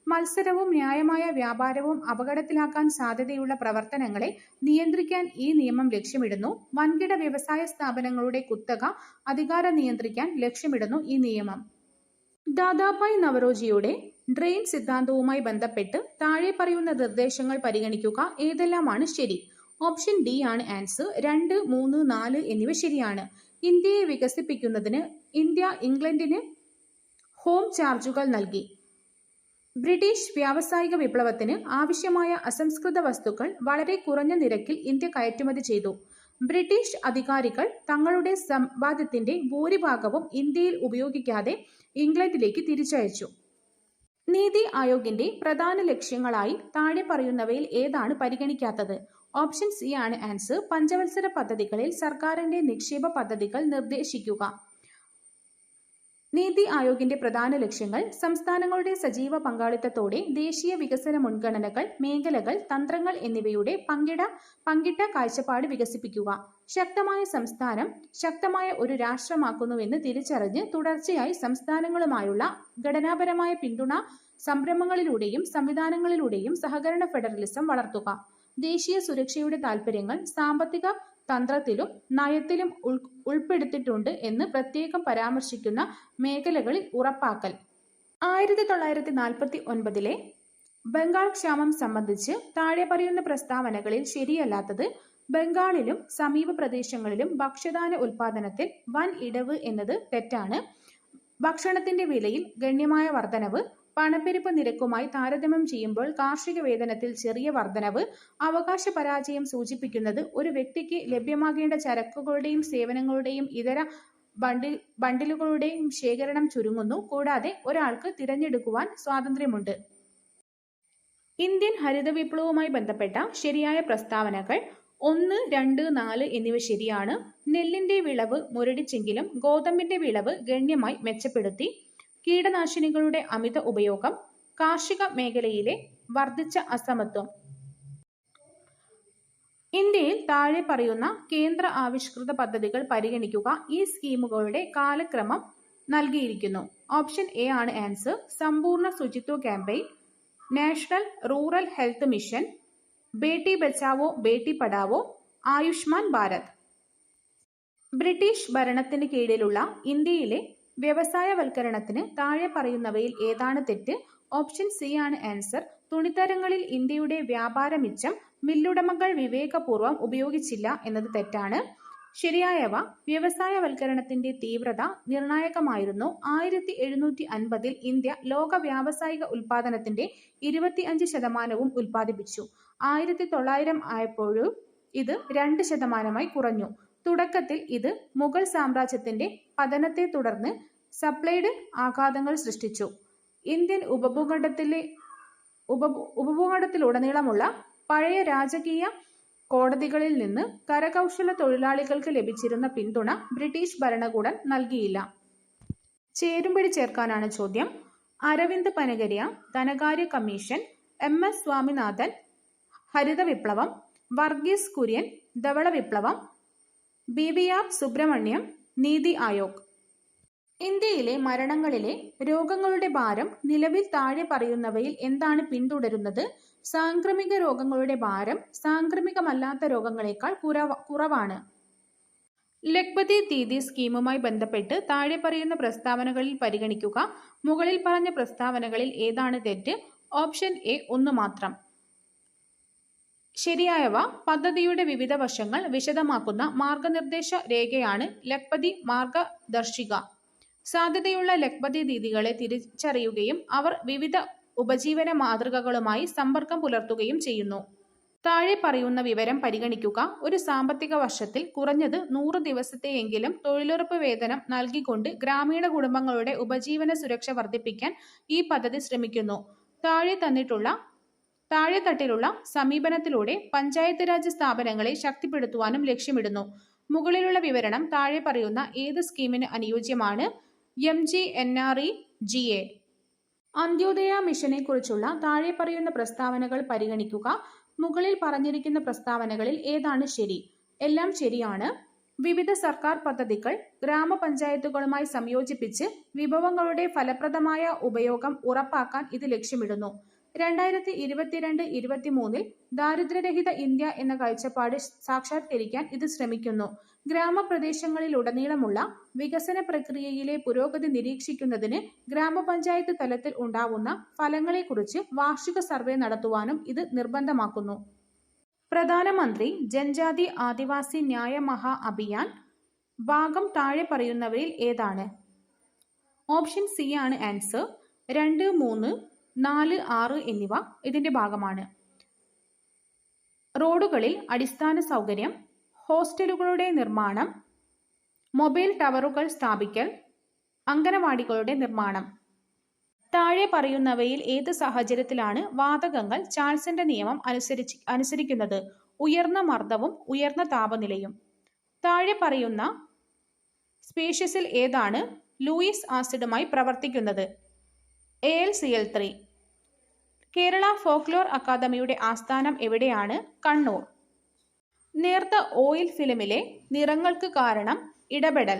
മത്സരവും ന്യായമായ വ്യാപാരവും അപകടത്തിലാക്കാൻ സാധ്യതയുള്ള പ്രവർത്തനങ്ങളെ നിയന്ത്രിക്കാൻ ഈ നിയമം ലക്ഷ്യമിടുന്നു. വൻകിട വ്യവസായ സ്ഥാപനങ്ങളുടെ കുത്തക അധികാരം നിയന്ത്രിക്കാൻ ലക്ഷ്യമിടുന്നു ഈ നിയമം. ദാദാഭായ് നവറോജിയുടെ ഡ്രെയിൻ സിദ്ധാന്തവുമായി ബന്ധപ്പെട്ട് താഴെ പറയുന്ന നിർദ്ദേശങ്ങൾ പരിഗണിക്കുക. ഏതെല്ലാമാണ് ശരി? ഓപ്ഷൻ ഡി ആണ് ആൻസർ. 2, 3, 4 എന്നിവ ശരിയാണ്. ഇന്ത്യയെ വികസിപ്പിക്കുന്നതിന് ഇന്ത്യ ഇംഗ്ലണ്ടിന് ഹോം ചാർജുകൾ നൽകി. ബ്രിട്ടീഷ് വ്യാവസായിക വിപ്ലവത്തിന് ആവശ്യമായ അസംസ്കൃത വസ്തുക്കൾ വളരെ കുറഞ്ഞ നിരക്കിൽ ഇന്ത്യ കയറ്റുമതി ചെയ്തു. ബ്രിട്ടീഷ് അധികാരികൾ തങ്ങളുടെ സമ്പാദ്യത്തിന്റെ ഭൂരിഭാഗവും ഇന്ത്യയിൽ ഉപയോഗിക്കാതെ ഇംഗ്ലണ്ടിലേക്ക് തിരിച്ചയച്ചു. നീതി ആയോഗിന്റെ പ്രധാന ലക്ഷ്യങ്ങളായി താഴെ പറയുന്നവയിൽ ഏതാണ് പരിഗണിക്കാത്തത്? ഓപ്ഷൻ സി ആണ് ആൻസർ. പഞ്ചവത്സര പദ്ധതികളിൽ സർക്കാരിന്റെ നിക്ഷേപ പദ്ധതികൾ നിർദ്ദേശിക്കുക. നീതി ആയോഗിന്റെ പ്രധാന ലക്ഷ്യങ്ങൾ സംസ്ഥാനങ്ങളുടെ സജീവ പങ്കാളിത്തത്തോടെ ദേശീയ വികസന മുൻഗണനകൾ, മേഖലകൾ, തന്ത്രങ്ങൾ എന്നിവയുടെ പങ്കിട്ട കാഴ്ചപ്പാട് വികസിപ്പിക്കുക. ശക്തമായ സംസ്ഥാനം ശക്തമായ ഒരു രാഷ്ട്രമാക്കുന്നുവെന്ന് തിരിച്ചറിഞ്ഞ് തുടർച്ചയായി സംസ്ഥാനങ്ങളുമായുള്ള ഘടനാപരമായ പിന്തുണ സംരംഭങ്ങളിലൂടെയും സംവിധാനങ്ങളിലൂടെയും സഹകരണ ഫെഡറലിസം വളർത്തുക. ദേശീയ സുരക്ഷയുടെ താൽപര്യങ്ങൾ സാമ്പത്തിക തന്ത്രത്തിലും നയത്തിലും ഉൾപ്പെടുത്തിയിട്ടുണ്ട് എന്ന് പ്രത്യേകം പരാമർശിക്കുന്ന മേഖലകളിൽ ഉറപ്പാക്കൽ. 1949 ബംഗാൾ ക്ഷാമം സംബന്ധിച്ച് താഴെ പറയുന്ന പ്രസ്താവനകളിൽ ശരിയല്ലാത്തത്: ബംഗാളിലും സമീപ പ്രദേശങ്ങളിലും ഭക്ഷ്യധാന്യ ഉൽപാദനത്തിൽ വൻ ഇടിവ് എന്നത് തെറ്റാണ്. ഭക്ഷണത്തിന്റെ വിലയിൽ ഗണ്യമായ വർധനവ്, പണപ്പെരുപ്പ നിരക്കുമായി താരതമ്യം ചെയ്യുമ്പോൾ കാർഷിക വേതനത്തിൽ ചെറിയ വർധനവ്, അവകാശ പരാജയം സൂചിപ്പിക്കുന്നത് ഒരു വ്യക്തിക്ക് ലഭ്യമാകേണ്ട ചരക്കുകളുടെയും സേവനങ്ങളുടെയും ഇതര ബണ്ടിലുകളുടെയും ശേഖരണം ചുരുങ്ങുന്നു. കൂടാതെ ഒരാൾക്ക് തിരഞ്ഞെടുക്കുവാൻ സ്വാതന്ത്ര്യമുണ്ട്. ഇന്ത്യൻ ഹരിത വിപ്ലവവുമായി ബന്ധപ്പെട്ട ശരിയായ പ്രസ്താവനകൾ: 1, 2, 4 എന്നിവ ശരിയാണ്. നെല്ലിന്റെ വിളവ് മുരടിച്ചെങ്കിലും ഗോതമ്പിന്റെ വിളവ് ഗണ്യമായി മെച്ചപ്പെടുത്തി. കീടനാശിനികളുടെ അമിത ഉപയോഗം, കാർഷിക മേഖലയിലെ വർദ്ധിച്ച അസമത്വം. ഇന്ത്യയിൽ താഴെ പറയുന്ന കേന്ദ്ര ആവിഷ്കൃത പദ്ധതികൾ പരിഗണിക്കുക. ഈ സ്കീമുകളുടെ കാലക്രമം നൽകിയിരിക്കുന്നു. ഓപ്ഷൻ എ ആണ് ആൻസർ. സമ്പൂർണ്ണ ശുചിത്വ campaign, national rural health mission, Beti Bachao Beti Padhao, Ayushman Bharat. British ഭരണത്തിന് കീഴിലുള്ള ഇന്ത്യയിലെ വ്യവസായവൽക്കരണത്തിന് താഴെ പറയുന്നവയിൽ ഏതാണ് തെറ്റ്? ഓപ്ഷൻ സി ആണ് ആൻസർ. തുണിത്തരങ്ങളിൽ ഇന്ത്യയുടെ വ്യാപാര മിച്ചം മില്ലുടമകൾ വിവേകപൂർവ്വം ഉപയോഗിച്ചില്ല എന്നത് തെറ്റാണ്. ശരിയായവ: വ്യവസായവൽക്കരണത്തിന്റെ തീവ്രത നിർണായകമായിരുന്നു. 1750 ഇന്ത്യ ലോക വ്യാവസായിക ഉൽപാദനത്തിന്റെ 25% ഉൽപ്പാദിപ്പിച്ചു. 1900 ആയപ്പോഴും ഇത് 2% കുറഞ്ഞു. തുടക്കത്തിൽ ഇത് മുഗൾ സാമ്രാജ്യത്തിന്റെ പതനത്തെ തുടർന്ന് സപ്ലൈഡ് ആഘാതങ്ങൾ സൃഷ്ടിച്ചു. ഇന്ത്യൻ ഉപഭൂഖണ്ഡത്തിലുടനീളമുള്ള പഴയ രാജകീയ കോടതികളിൽ നിന്ന് കരകൗശല തൊഴിലാളികൾക്ക് ലഭിച്ചിരുന്ന പിന്തുണ ബ്രിട്ടീഷ് ഭരണകൂടം നൽകിയില്ല. ചേരുംപടി ചേർക്കാനാണ് ചോദ്യം. അരവിന്ദ് പനഗരിയ ധനകാര്യ കമ്മീഷൻ, MS സ്വാമിനാഥൻ ഹരിത വിപ്ലവം, വർഗീസ് കുര്യൻ ധവള വിപ്ലവം, BVR സുബ്രഹ്മണ്യം നീതി ആയോഗ്. ഇന്ത്യയിലെ മരണങ്ങളിലെ രോഗങ്ങളുടെ ഭാരം നിലവിൽ താഴെ പറയുന്നവയിൽ എന്താണ് പിന്തുടരുന്നത്? സാംക്രമിക രോഗങ്ങളുടെ ഭാരം സാംക്രമികമല്ലാത്ത രോഗങ്ങളെക്കാൾ കുറവാണ്. ലഖ്പതി ദീദി സ്കീമുമായി ബന്ധപ്പെട്ട് താഴെ പറയുന്ന പ്രസ്താവനകളിൽ പരിഗണിക്കുക. മുകളിൽ പറഞ്ഞ പ്രസ്താവനകളിൽ ഏതാണ് തെറ്റ്? ഓപ്ഷൻ എ 1 മാത്രം. ശരിയായവ: പദ്ധതിയുടെ വിവിധ വശങ്ങൾ വിശദമാക്കുന്ന മാർഗനിർദ്ദേശ രേഖയാണ് ലഖ്പതി മാർഗദർശിക. സാധ്യതയുള്ള ലഖ്പതി ദീദികളെ തിരിച്ചറിയുകയും അവർ വിവിധ ഉപജീവന മാതൃകകളുമായി സമ്പർക്കം പുലർത്തുകയും ചെയ്യുന്നു. താഴെ പറയുന്ന വിവരം പരിഗണിക്കുക. ഒരു സാമ്പത്തിക വർഷത്തിൽ കുറഞ്ഞത് 100 ദിവസത്തെയെങ്കിലും തൊഴിലുറപ്പ് വേതനം നൽകിക്കൊണ്ട് ഗ്രാമീണ കുടുംബങ്ങളുടെ ഉപജീവന സുരക്ഷ വർദ്ധിപ്പിക്കാൻ ഈ പദ്ധതി ശ്രമിക്കുന്നു. താഴെത്തട്ടിലുള്ള സമീപനത്തിലൂടെ പഞ്ചായത്ത് രാജ് സ്ഥാപനങ്ങളെ ശക്തിപ്പെടുത്തുവാനും ലക്ഷ്യമിടുന്നു. മുകളിലുള്ള വിവരണം താഴെ പറയുന്ന ഏത് സ്കീമിന് അനുയോജ്യമാണ്? MGNREGA. അന്ത്യോദയ മിഷനെ കുറിച്ചുള്ള താഴെ പറയുന്ന പ്രസ്താവനകൾ പരിഗണിക്കുക. മുകളിൽ പറഞ്ഞിരിക്കുന്ന പ്രസ്താവനകളിൽ ഏതാണ് ശരി? എല്ലാം ശരിയാണ്. വിവിധ സർക്കാർ പദ്ധതികൾ ഗ്രാമപഞ്ചായത്തുകളുമായി സംയോജിപ്പിച്ച് വിഭവങ്ങളുടെ ഫലപ്രദമായ ഉപയോഗം ഉറപ്പാക്കാൻ ഇത് ലക്ഷ്യമിടുന്നു. 2022-23 ദാരിദ്ര്യരഹിത ഇന്ത്യ എന്ന കാഴ്ചപ്പാട് സാക്ഷാത്കരിക്കാൻ ഇത് ശ്രമിക്കുന്നു. ഗ്രാമപ്രദേശങ്ങളിലുടനീളമുള്ള വികസന പ്രക്രിയയിലെ പുരോഗതി നിരീക്ഷിക്കുന്നതിന് ഗ്രാമപഞ്ചായത്ത് തലത്തിൽ ഉണ്ടാവുന്ന ഫലങ്ങളെക്കുറിച്ച് വാർഷിക സർവേ നടത്തുവാനും ഇത് നിർബന്ധമാക്കുന്നു. പ്രധാനമന്ത്രി ജൻജാതി ആദിവാസി ന്യായ മഹാ അഭിയാൻ ഭാഗം താഴെ പറയുന്നവയിൽ ഏതാണ്? ഓപ്ഷൻ സി ആണ് ആൻസർ. 2, 3, 4, 6 എന്നിവ ഇതിന്റെ ഭാഗമാണ്. റോഡുകളിൽ അടിസ്ഥാന സൗകര്യം, ഹോസ്റ്റലുകളുടെ നിർമ്മാണം, മൊബൈൽ ടവറുകൾ സ്ഥാപിക്കൽ, അംഗനവാടികളുടെ നിർമ്മാണം. താഴെ പറയുന്നവയിൽ ഏത് സാഹചര്യത്തിലാണ് വാതകങ്ങൾ ചാൾസിന്റെ നിയമം അനുസരിക്കുന്നത്? ഉയർന്ന മർദ്ദവും ഉയർന്ന താപനിലയും. താഴെ പറയുന്ന സ്പീഷീസിൽ ഏതാണ് ലൂയിസ് ആസിഡുമായി പ്രവർത്തിക്കുന്നത്? AlCl3. കേരള ഫോക്ലോർ അക്കാദമിയുടെ ആസ്ഥാനം എവിടെയാണ്? കണ്ണൂർ. നേർത്ത ഓയിൽ ഫിലിമിലെ നിറങ്ങൾക്ക് കാരണം ഇടപെടൽ.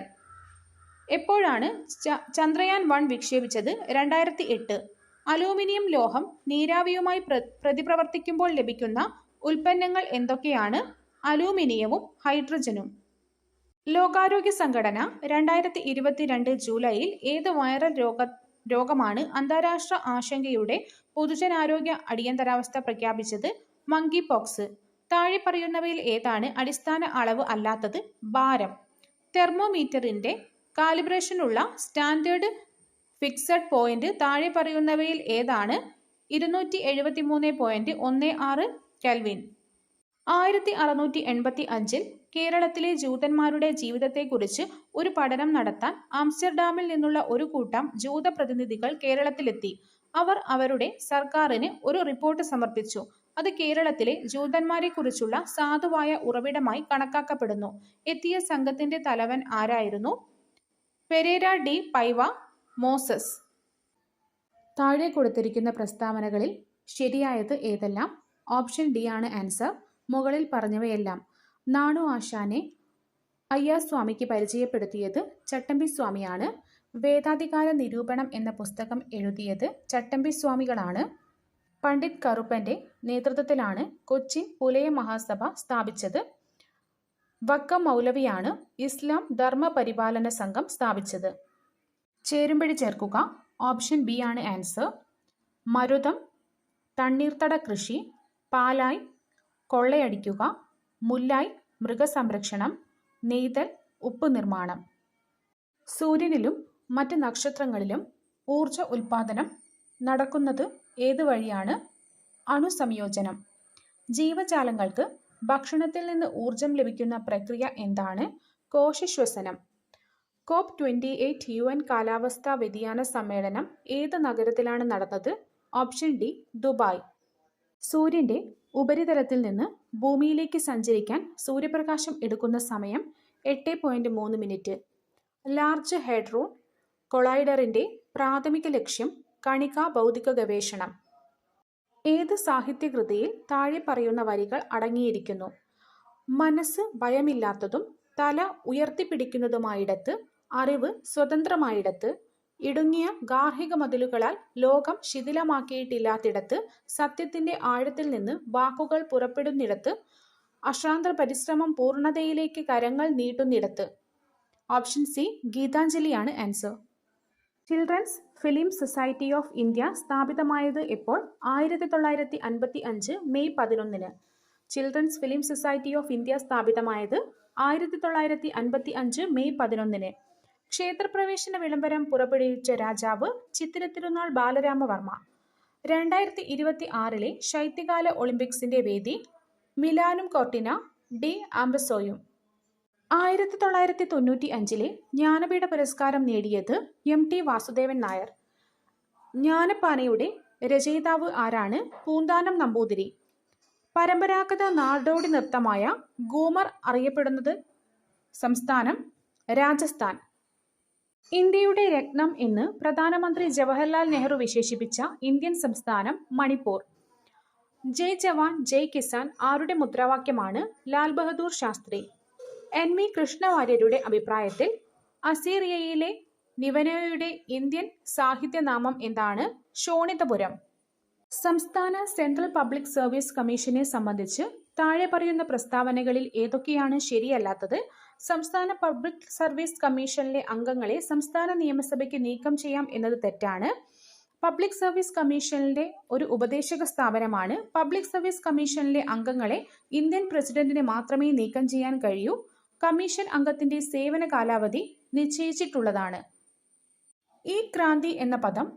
എപ്പോഴാണ് ചന്ദ്രയാൻ 1 വിക്ഷേപിച്ചത്? 2008. അലൂമിനിയം ലോഹം നീരാവിയുമായി പ്രതിപ്രവർത്തിക്കുമ്പോൾ ലഭിക്കുന്ന ഉൽപ്പന്നങ്ങൾ എന്തൊക്കെയാണ്? അലൂമിനിയവും ഹൈഡ്രജനും. ലോകാരോഗ്യ സംഘടന 2022 ജൂലൈയിൽ ഏത് വൈറൽ രോഗമാണ് അന്താരാഷ്ട്ര ആശങ്കയുടെ പൊതുജനാരോഗ്യ അടിയന്തരാവസ്ഥ പ്രഖ്യാപിച്ചത്? Monkey pox. താഴെ പറയുന്നവയിൽ ഏതാണ് അടിസ്ഥാന അളവ് അല്ലാത്തത്? ഭാരം. തെർമോമീറ്ററിന്റെ കാലിബ്രേഷനുള്ള സ്റ്റാൻഡേർഡ് ഫിക്സഡ് പോയിന്റ് താഴെ പറയുന്നവയിൽ ഏതാണ്? 273.16 കെൽവിൻ. 1685 കേരളത്തിലെ ജൂതന്മാരുടെ ജീവിതത്തെക്കുറിച്ച് ഒരു പഠനം നടത്താൻ ആംസ്റ്റർഡാമിൽ നിന്നുള്ള ഒരു കൂട്ടം ജൂത പ്രതിനിധികൾ കേരളത്തിലെത്തി. അവർ അവരുടെ സർക്കാരിന് ഒരു റിപ്പോർട്ട് സമർപ്പിച്ചു. അത് കേരളത്തിലെ ജൂതന്മാരെക്കുറിച്ചുള്ള സാധുവായ ഉറവിടമായി കണക്കാക്കപ്പെടുന്നു. എത്തിയ സംഘത്തിന്റെ തലവൻ ആരായിരുന്നു? Pereira de Paiva Moses. താഴെ കൊടുത്തിരിക്കുന്ന പ്രസ്താവനകളിൽ ശരിയായത് ഏതെല്ലാം? ഓപ്ഷൻ ഡി ആണ് ആൻസർ. മുകളിൽ പറഞ്ഞവയെല്ലാം. നാണു ആശാനെ അയ്യാസ്വാമിക്ക് പരിചയപ്പെടുത്തിയത് ചട്ടമ്പിസ്വാമിയാണ്. വേദാധികാര നിരൂപണം എന്ന പുസ്തകം എഴുതിയത് ചട്ടമ്പിസ്വാമികളാണ്. പണ്ഡിറ്റ് കറുപ്പന്റെ നേതൃത്വത്തിലാണ് കൊച്ചിൻ പുലയ മഹാസഭ സ്ഥാപിച്ചത്. വക്കം മൗലവിയാണ് ഇസ്ലാം ധർമ്മപരിപാലന സംഘം സ്ഥാപിച്ചത്. ചേരുംപടി ചേർക്കുക. ഓപ്ഷൻ ബി ആണ് ആൻസർ. മരുതം, തണ്ണീർത്തട കൃഷി, പാലായ്, കൊള്ളയടിക്കുക, മുല്ലായ്, മൃഗസംരക്ഷണം, നെയ്തൽ, ഉപ്പ് നിർമ്മാണം. സൂര്യനിലും മറ്റ് നക്ഷത്രങ്ങളിലും ഊർജ ഉൽപാദനം നടക്കുന്നത് ഏത് വഴിയാണ്? അണുസംയോജനം. ജീവജാലങ്ങൾക്ക് ഭക്ഷണത്തിൽ നിന്ന് ഊർജം ലഭിക്കുന്ന പ്രക്രിയ എന്താണ്? കോശശ്വസനം. COP28 UN കാലാവസ്ഥാ വ്യതിയാന സമ്മേളനം ഏത് നഗരത്തിലാണ് നടന്നത്? Option D Dubai. സൂര്യന്റെ ഉപരിതലത്തിൽ നിന്ന് ഭൂമിയിലേക്ക് സഞ്ചരിക്കാൻ സൂര്യപ്രകാശം എടുക്കുന്ന സമയം 8.3 മിനിറ്റ്. ലാർജ് ഹെഡ്രോൺ കൊളൈഡറിന്റെ പ്രാഥമിക ലക്ഷ്യം കണികാ ഭൗതിക ഗവേഷണം. ഏത് സാഹിത്യകൃതിയിൽ താഴെ പറയുന്ന വരികൾ അടങ്ങിയിരിക്കുന്നു? മനസ്സ് ഭയമില്ലാത്തതും തല ഉയർത്തിപ്പിടിക്കുന്നതുമായിടത്ത്, അറിവ് സ്വതന്ത്രമായിടത്ത്, ഇടുങ്ങിയ ഗാർഹിക മതിലുകളാൽ ലോകം ശിഥിലമാക്കിയിട്ടില്ലാത്തിടത്ത്, സത്യത്തിന്റെ ആഴത്തിൽ നിന്ന് വാക്കുകൾ പുറപ്പെടുന്നിടത്ത്, അശ്രാന്ത പരിശ്രമം പൂർണ്ണതയിലേക്ക് കരങ്ങൾ നീട്ടുന്നിടത്ത്. ഓപ്ഷൻ സി ഗീതാഞ്ജലിയാണ് answer. Children's film society of India സ്ഥാപിതമായത് എപ്പോൾ? 1955 May 11. Children's film society of India സ്ഥാപിതമായത് 1955 മെയ് 11. ക്ഷേത്രപ്രവേശന വിളംബരം പുറപ്പെടുവിച്ച രാജാവ്? ചിത്തിര തിരുനാൾ ബാലരാമവർമ്മ. 2026 ശൈത്യകാല ഒളിമ്പിക്സിന്റെ വേദി? മിലാനും കോർട്ടിന ഡി ആംബസോയും. 1995 ജ്ഞാനപീഠ പുരസ്കാരം നേടിയത് MT വാസുദേവൻ നായർ. ജ്ഞാനപ്പാനയുടെ രചയിതാവ് ആരാണ്? പൂന്താനം നമ്പൂതിരി. പരമ്പരാഗത നാടോടി നൃത്തമായ ഗൂമർ അറിയപ്പെടുന്നത് സംസ്ഥാനം? രാജസ്ഥാൻ. ഇന്ത്യയുടെ രത്നം എന്ന് പ്രധാനമന്ത്രി ജവഹർലാൽ നെഹ്റു വിശേഷിപ്പിച്ച ഇന്ത്യൻ സംസ്ഥാനം? മണിപ്പൂർ. ജയ് ജവാൻ ജയ് കിസാൻ ആരുടെ മുദ്രാവാക്യമാണ്? ലാൽ ബഹദൂർ ശാസ്ത്രി. NV കൃഷ്ണവാര്യരുടെ അഭിപ്രായത്തിൽ അസീറിയയിലെ നിവനോയുടെ ഇന്ത്യൻ സാഹിത്യനാമം എന്താണ്? ശോണിതപുരം. സംസ്ഥാന സെൻട്രൽ പബ്ലിക് സർവീസ് കമ്മീഷനെ സംബന്ധിച്ച് താഴെ പറയുന്ന പ്രസ്താവനകളിൽ ഏതൊക്കെയാണ് ശരിയല്ലാത്തത്? സംസ്ഥാന പബ്ലിക് സർവീസ് കമ്മീഷനിലെ അംഗങ്ങളെ സംസ്ഥാന നിയമസഭയ്ക്ക് നീക്കം ചെയ്യാം എന്നത് തെറ്റാണ്. പബ്ലിക് സർവീസ് കമ്മീഷനിലെ ഒരു ഉപദേശക സ്ഥാപനമാണ്. പബ്ലിക് സർവീസ് കമ്മീഷനിലെ അംഗങ്ങളെ ഇന്ത്യൻ പ്രസിഡന്റിന് മാത്രമേ നീക്കം ചെയ്യാൻ കഴിയൂ. കമ്മീഷൻ അംഗത്തിന്റെ സേവന കാലാവധി നിശ്ചയിച്ചിട്ടുള്ളതാണ്. ഈ ക്രാന്തി എന്ന പദം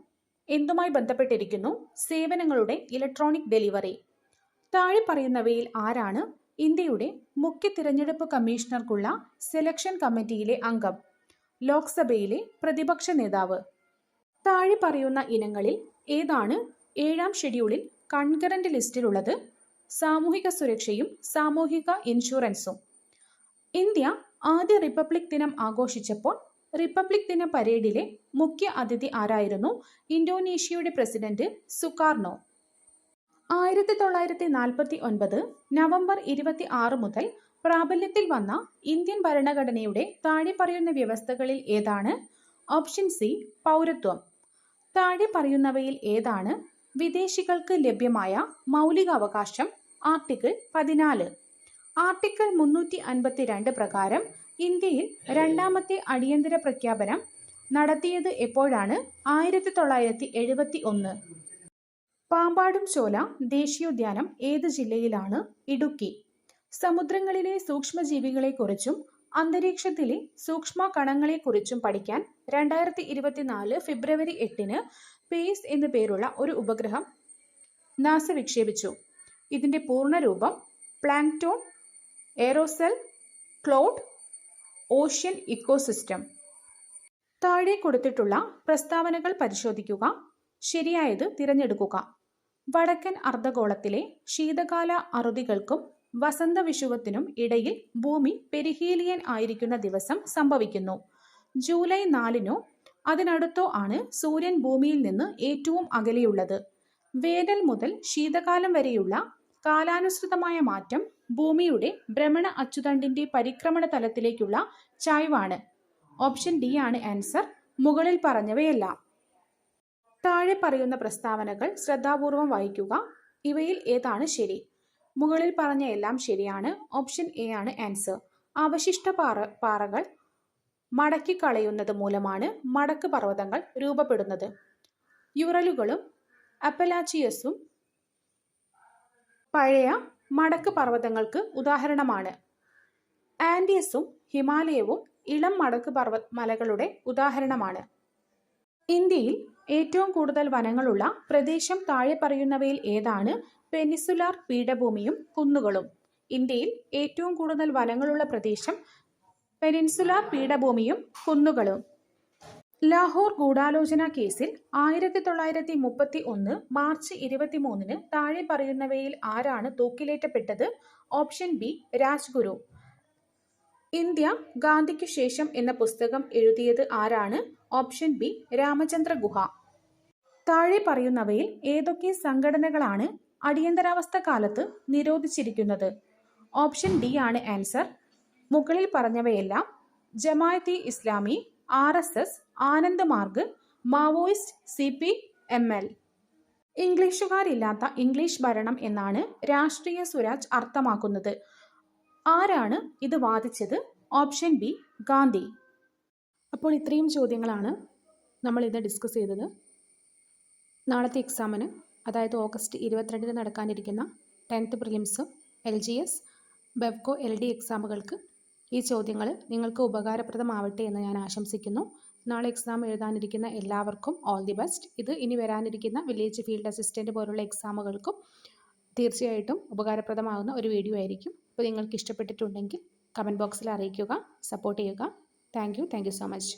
എന്തുമായി ബന്ധപ്പെട്ടിരിക്കുന്നു? സേവനങ്ങളുടെ ഇലക്ട്രോണിക് ഡെലിവറി. താഴെ പറയുന്നവയിൽ ആരാണ് ഇന്ത്യയുടെ മുഖ്യ തിരഞ്ഞെടുപ്പ് കമ്മീഷണർക്കുള്ള സെലക്ഷൻ കമ്മിറ്റിയിലെ അംഗം? ലോക്സഭയിലെ പ്രതിപക്ഷ നേതാവ്. താഴെ പറയുന്ന ഇനങ്ങളിൽ ഏതാണ് 7ാം ഷെഡ്യൂളിൽ കൺകറന്റ് ലിസ്റ്റിലുള്ളത്? സാമൂഹിക സുരക്ഷയും സാമൂഹിക ഇൻഷുറൻസും. ഇന്ത്യ ആദ്യ റിപ്പബ്ലിക് ദിനം ആഘോഷിച്ചപ്പോൾ റിപ്പബ്ലിക് ദിന പരേഡിലെ മുഖ്യ അതിഥി ആരായിരുന്നു? ഇന്തോനേഷ്യയുടെ പ്രസിഡന്റ് സുകാർണോ. 1949 നവംബർ 26 മുതൽ പ്രാബല്യത്തിൽ വന്ന ഇന്ത്യൻ ഭരണഘടനയുടെ താഴെ പറയുന്ന വ്യവസ്ഥകളിൽ ഏതാണ്? ഓപ്ഷൻ സി പൗരത്വം. താഴെ പറയുന്നവയിൽ ഏതാണ് വിദേശികൾക്ക് ലഭ്യമായ മൗലികാവകാശം? ആർട്ടിക്കിൾ 14. ആർട്ടിക്കിൾ 352 പ്രകാരം ഇന്ത്യയിൽ രണ്ടാമത്തെ അടിയന്തര പ്രഖ്യാപനം നടത്തിയത് എപ്പോഴാണ്? 1971. പാമ്പാടും ചോല ദേശീയോദ്യാനം ഏത് ജില്ലയിലാണ്? ഇടുക്കി. സമുദ്രങ്ങളിലെ സൂക്ഷ്മജീവികളെക്കുറിച്ചും അന്തരീക്ഷത്തിലെ സൂക്ഷ്മ കണങ്ങളെക്കുറിച്ചും പഠിക്കാൻ 2024 ഫെബ്രുവരി 8 പേസ് എന്നു പേരുള്ള ഒരു ഉപഗ്രഹം നാസ വിക്ഷേപിച്ചു. ഇതിന്റെ പൂർണ്ണരൂപം പ്ലാങ്ക്ടോൺ, എയറോസെൽ, ക്ലോഡ്, ഓഷ്യൻ ഇക്കോസിസ്റ്റം. താഴെ കൊടുത്തിട്ടുള്ള പ്രസ്താവനകൾ പരിശോധിക്കുക. ശരിയായത് തിരഞ്ഞെടുക്കുക. വടക്കൻ അർദ്ധഗോളത്തിലെ ശീതകാല അറുതികൾക്കും വസന്തവിഷുവത്തിനും ഇടയിൽ ഭൂമി പെരിഹീലിയൻ ആയിരിക്കുന്ന ദിവസം സംഭവിക്കുന്നു. ജൂലൈ 4 അതിനടുത്തോ ആണ് സൂര്യൻ ഭൂമിയിൽ നിന്ന് ഏറ്റവും അകലെയുള്ളത്. വേനൽ മുതൽ ശീതകാലം വരെയുള്ള കാലാനുസൃതമായ മാറ്റം ഭൂമിയുടെ ഭ്രമണ അച്ചുതണ്ടിന്റെ പരിക്രമണ തലത്തിലേക്കുള്ള ചായ്വാണ്. ഓപ്ഷൻ ഡി ആണ് ആൻസർ. മുകളിൽ പറഞ്ഞവയെല്ലാം. താഴെ പറയുന്ന പ്രസ്താവനകൾ ശ്രദ്ധാപൂർവം വായിക്കുക. ഇവയിൽ ഏതാണ് ശരി? മുകളിൽ പറഞ്ഞ എല്ലാം ശരിയാണ്. ഓപ്ഷൻ എ ആണ് ആൻസർ. അവശിഷ്ട പാറകൾ മടക്കിക്കളയുന്നത് മൂലമാണ് മടക്ക് പർവ്വതങ്ങൾ രൂപപ്പെടുന്നത്. യുറലുകളും അപ്പലാച്ചിയസും പഴയ മടക്ക് പർവ്വതങ്ങൾക്ക് ഉദാഹരണമാണ്. ആൻഡീസും ഹിമാലയവും ഇളം മടക്ക് മലകളുടെ ഉദാഹരണമാണ്. ഇന്ത്യയിൽ ഏറ്റവും കൂടുതൽ വനങ്ങളുള്ള പ്രദേശം താഴെ പറയുന്നവയിൽ ഏതാണ്? പെനിൻസുലാർ പീഠഭൂമിയും കുന്നുകളും. ഇന്ത്യയിൽ ഏറ്റവും കൂടുതൽ വനങ്ങളുള്ള പ്രദേശം പെനിൻസുലാർ പീഠഭൂമിയും കുന്നുകളും. ലാഹോർ ഗൂഢാലോചന കേസിൽ 1931 മാർച്ച് 23 താഴെ പറയുന്നവയിൽ ആരാണ് തൂക്കിലേറ്റപ്പെട്ടത്? Option B Rajguru. ഇന്ത്യ ഗാന്ധിക്കു ശേഷം എന്ന പുസ്തകം എഴുതിയത് ആരാണ്? ഓപ്ഷൻ ബി രാമചന്ദ്ര ഗുഹ. താഴെ പറയുന്നവയിൽ ഏതൊക്കെ സംഘടനകളാണ് അടിയന്തരാവസ്ഥ കാലത്ത് നിരോധിച്ചിരിക്കുന്നത്? ഓപ്ഷൻ ഡി ആണ് ആൻസർ. മുകളിൽ പറഞ്ഞവയെല്ലാം. Jamaat e Islami, RSS, Anand Marg, Maoist, CPML. ഇംഗ്ലീഷുകാരില്ലാത്ത ഇംഗ്ലീഷ് ഭരണം എന്നാണ് രാഷ്ട്രീയ സ്വരാജ് അർത്ഥമാക്കുന്നത്. ആരാണ് ഇത് വാദിച്ചത്? Option B Gandhi. അപ്പോൾ ഇത്രയും ചോദ്യങ്ങളാണ് നമ്മൾ ഇന്ന് ഡിസ്കസ് ചെയ്തത്. നാളത്തെ എക്സാമിന്, അതായത് ഓഗസ്റ്റ് 22 നടക്കാനിരിക്കുന്ന 10th പ്രിലിംസും LGS, ബെവ്കോ, LD എക്സാമുകൾക്ക് ഈ ചോദ്യങ്ങൾ നിങ്ങൾക്ക് ഉപകാരപ്രദമാവട്ടെ എന്ന് ഞാൻ ആശംസിക്കുന്നു. നാളെ എക്സാം എഴുതാനിരിക്കുന്ന എല്ലാവർക്കും ഓൾ ദി ബെസ്റ്റ്. ഇത് ഇനി വരാനിരിക്കുന്ന വില്ലേജ് ഫീൽഡ് അസിസ്റ്റൻറ്റ് പോലുള്ള എക്സാമുകൾക്കും തീർച്ചയായിട്ടും ഉപകാരപ്രദമാകുന്ന ഒരു വീഡിയോ ആയിരിക്കും. അപ്പോൾ നിങ്ങൾക്ക് ഇഷ്ടപ്പെട്ടിട്ടുണ്ടെങ്കിൽ കമൻറ്റ് ബോക്സിൽ അറിയിക്കുക, സപ്പോർട്ട് ചെയ്യുക. Thank you so much.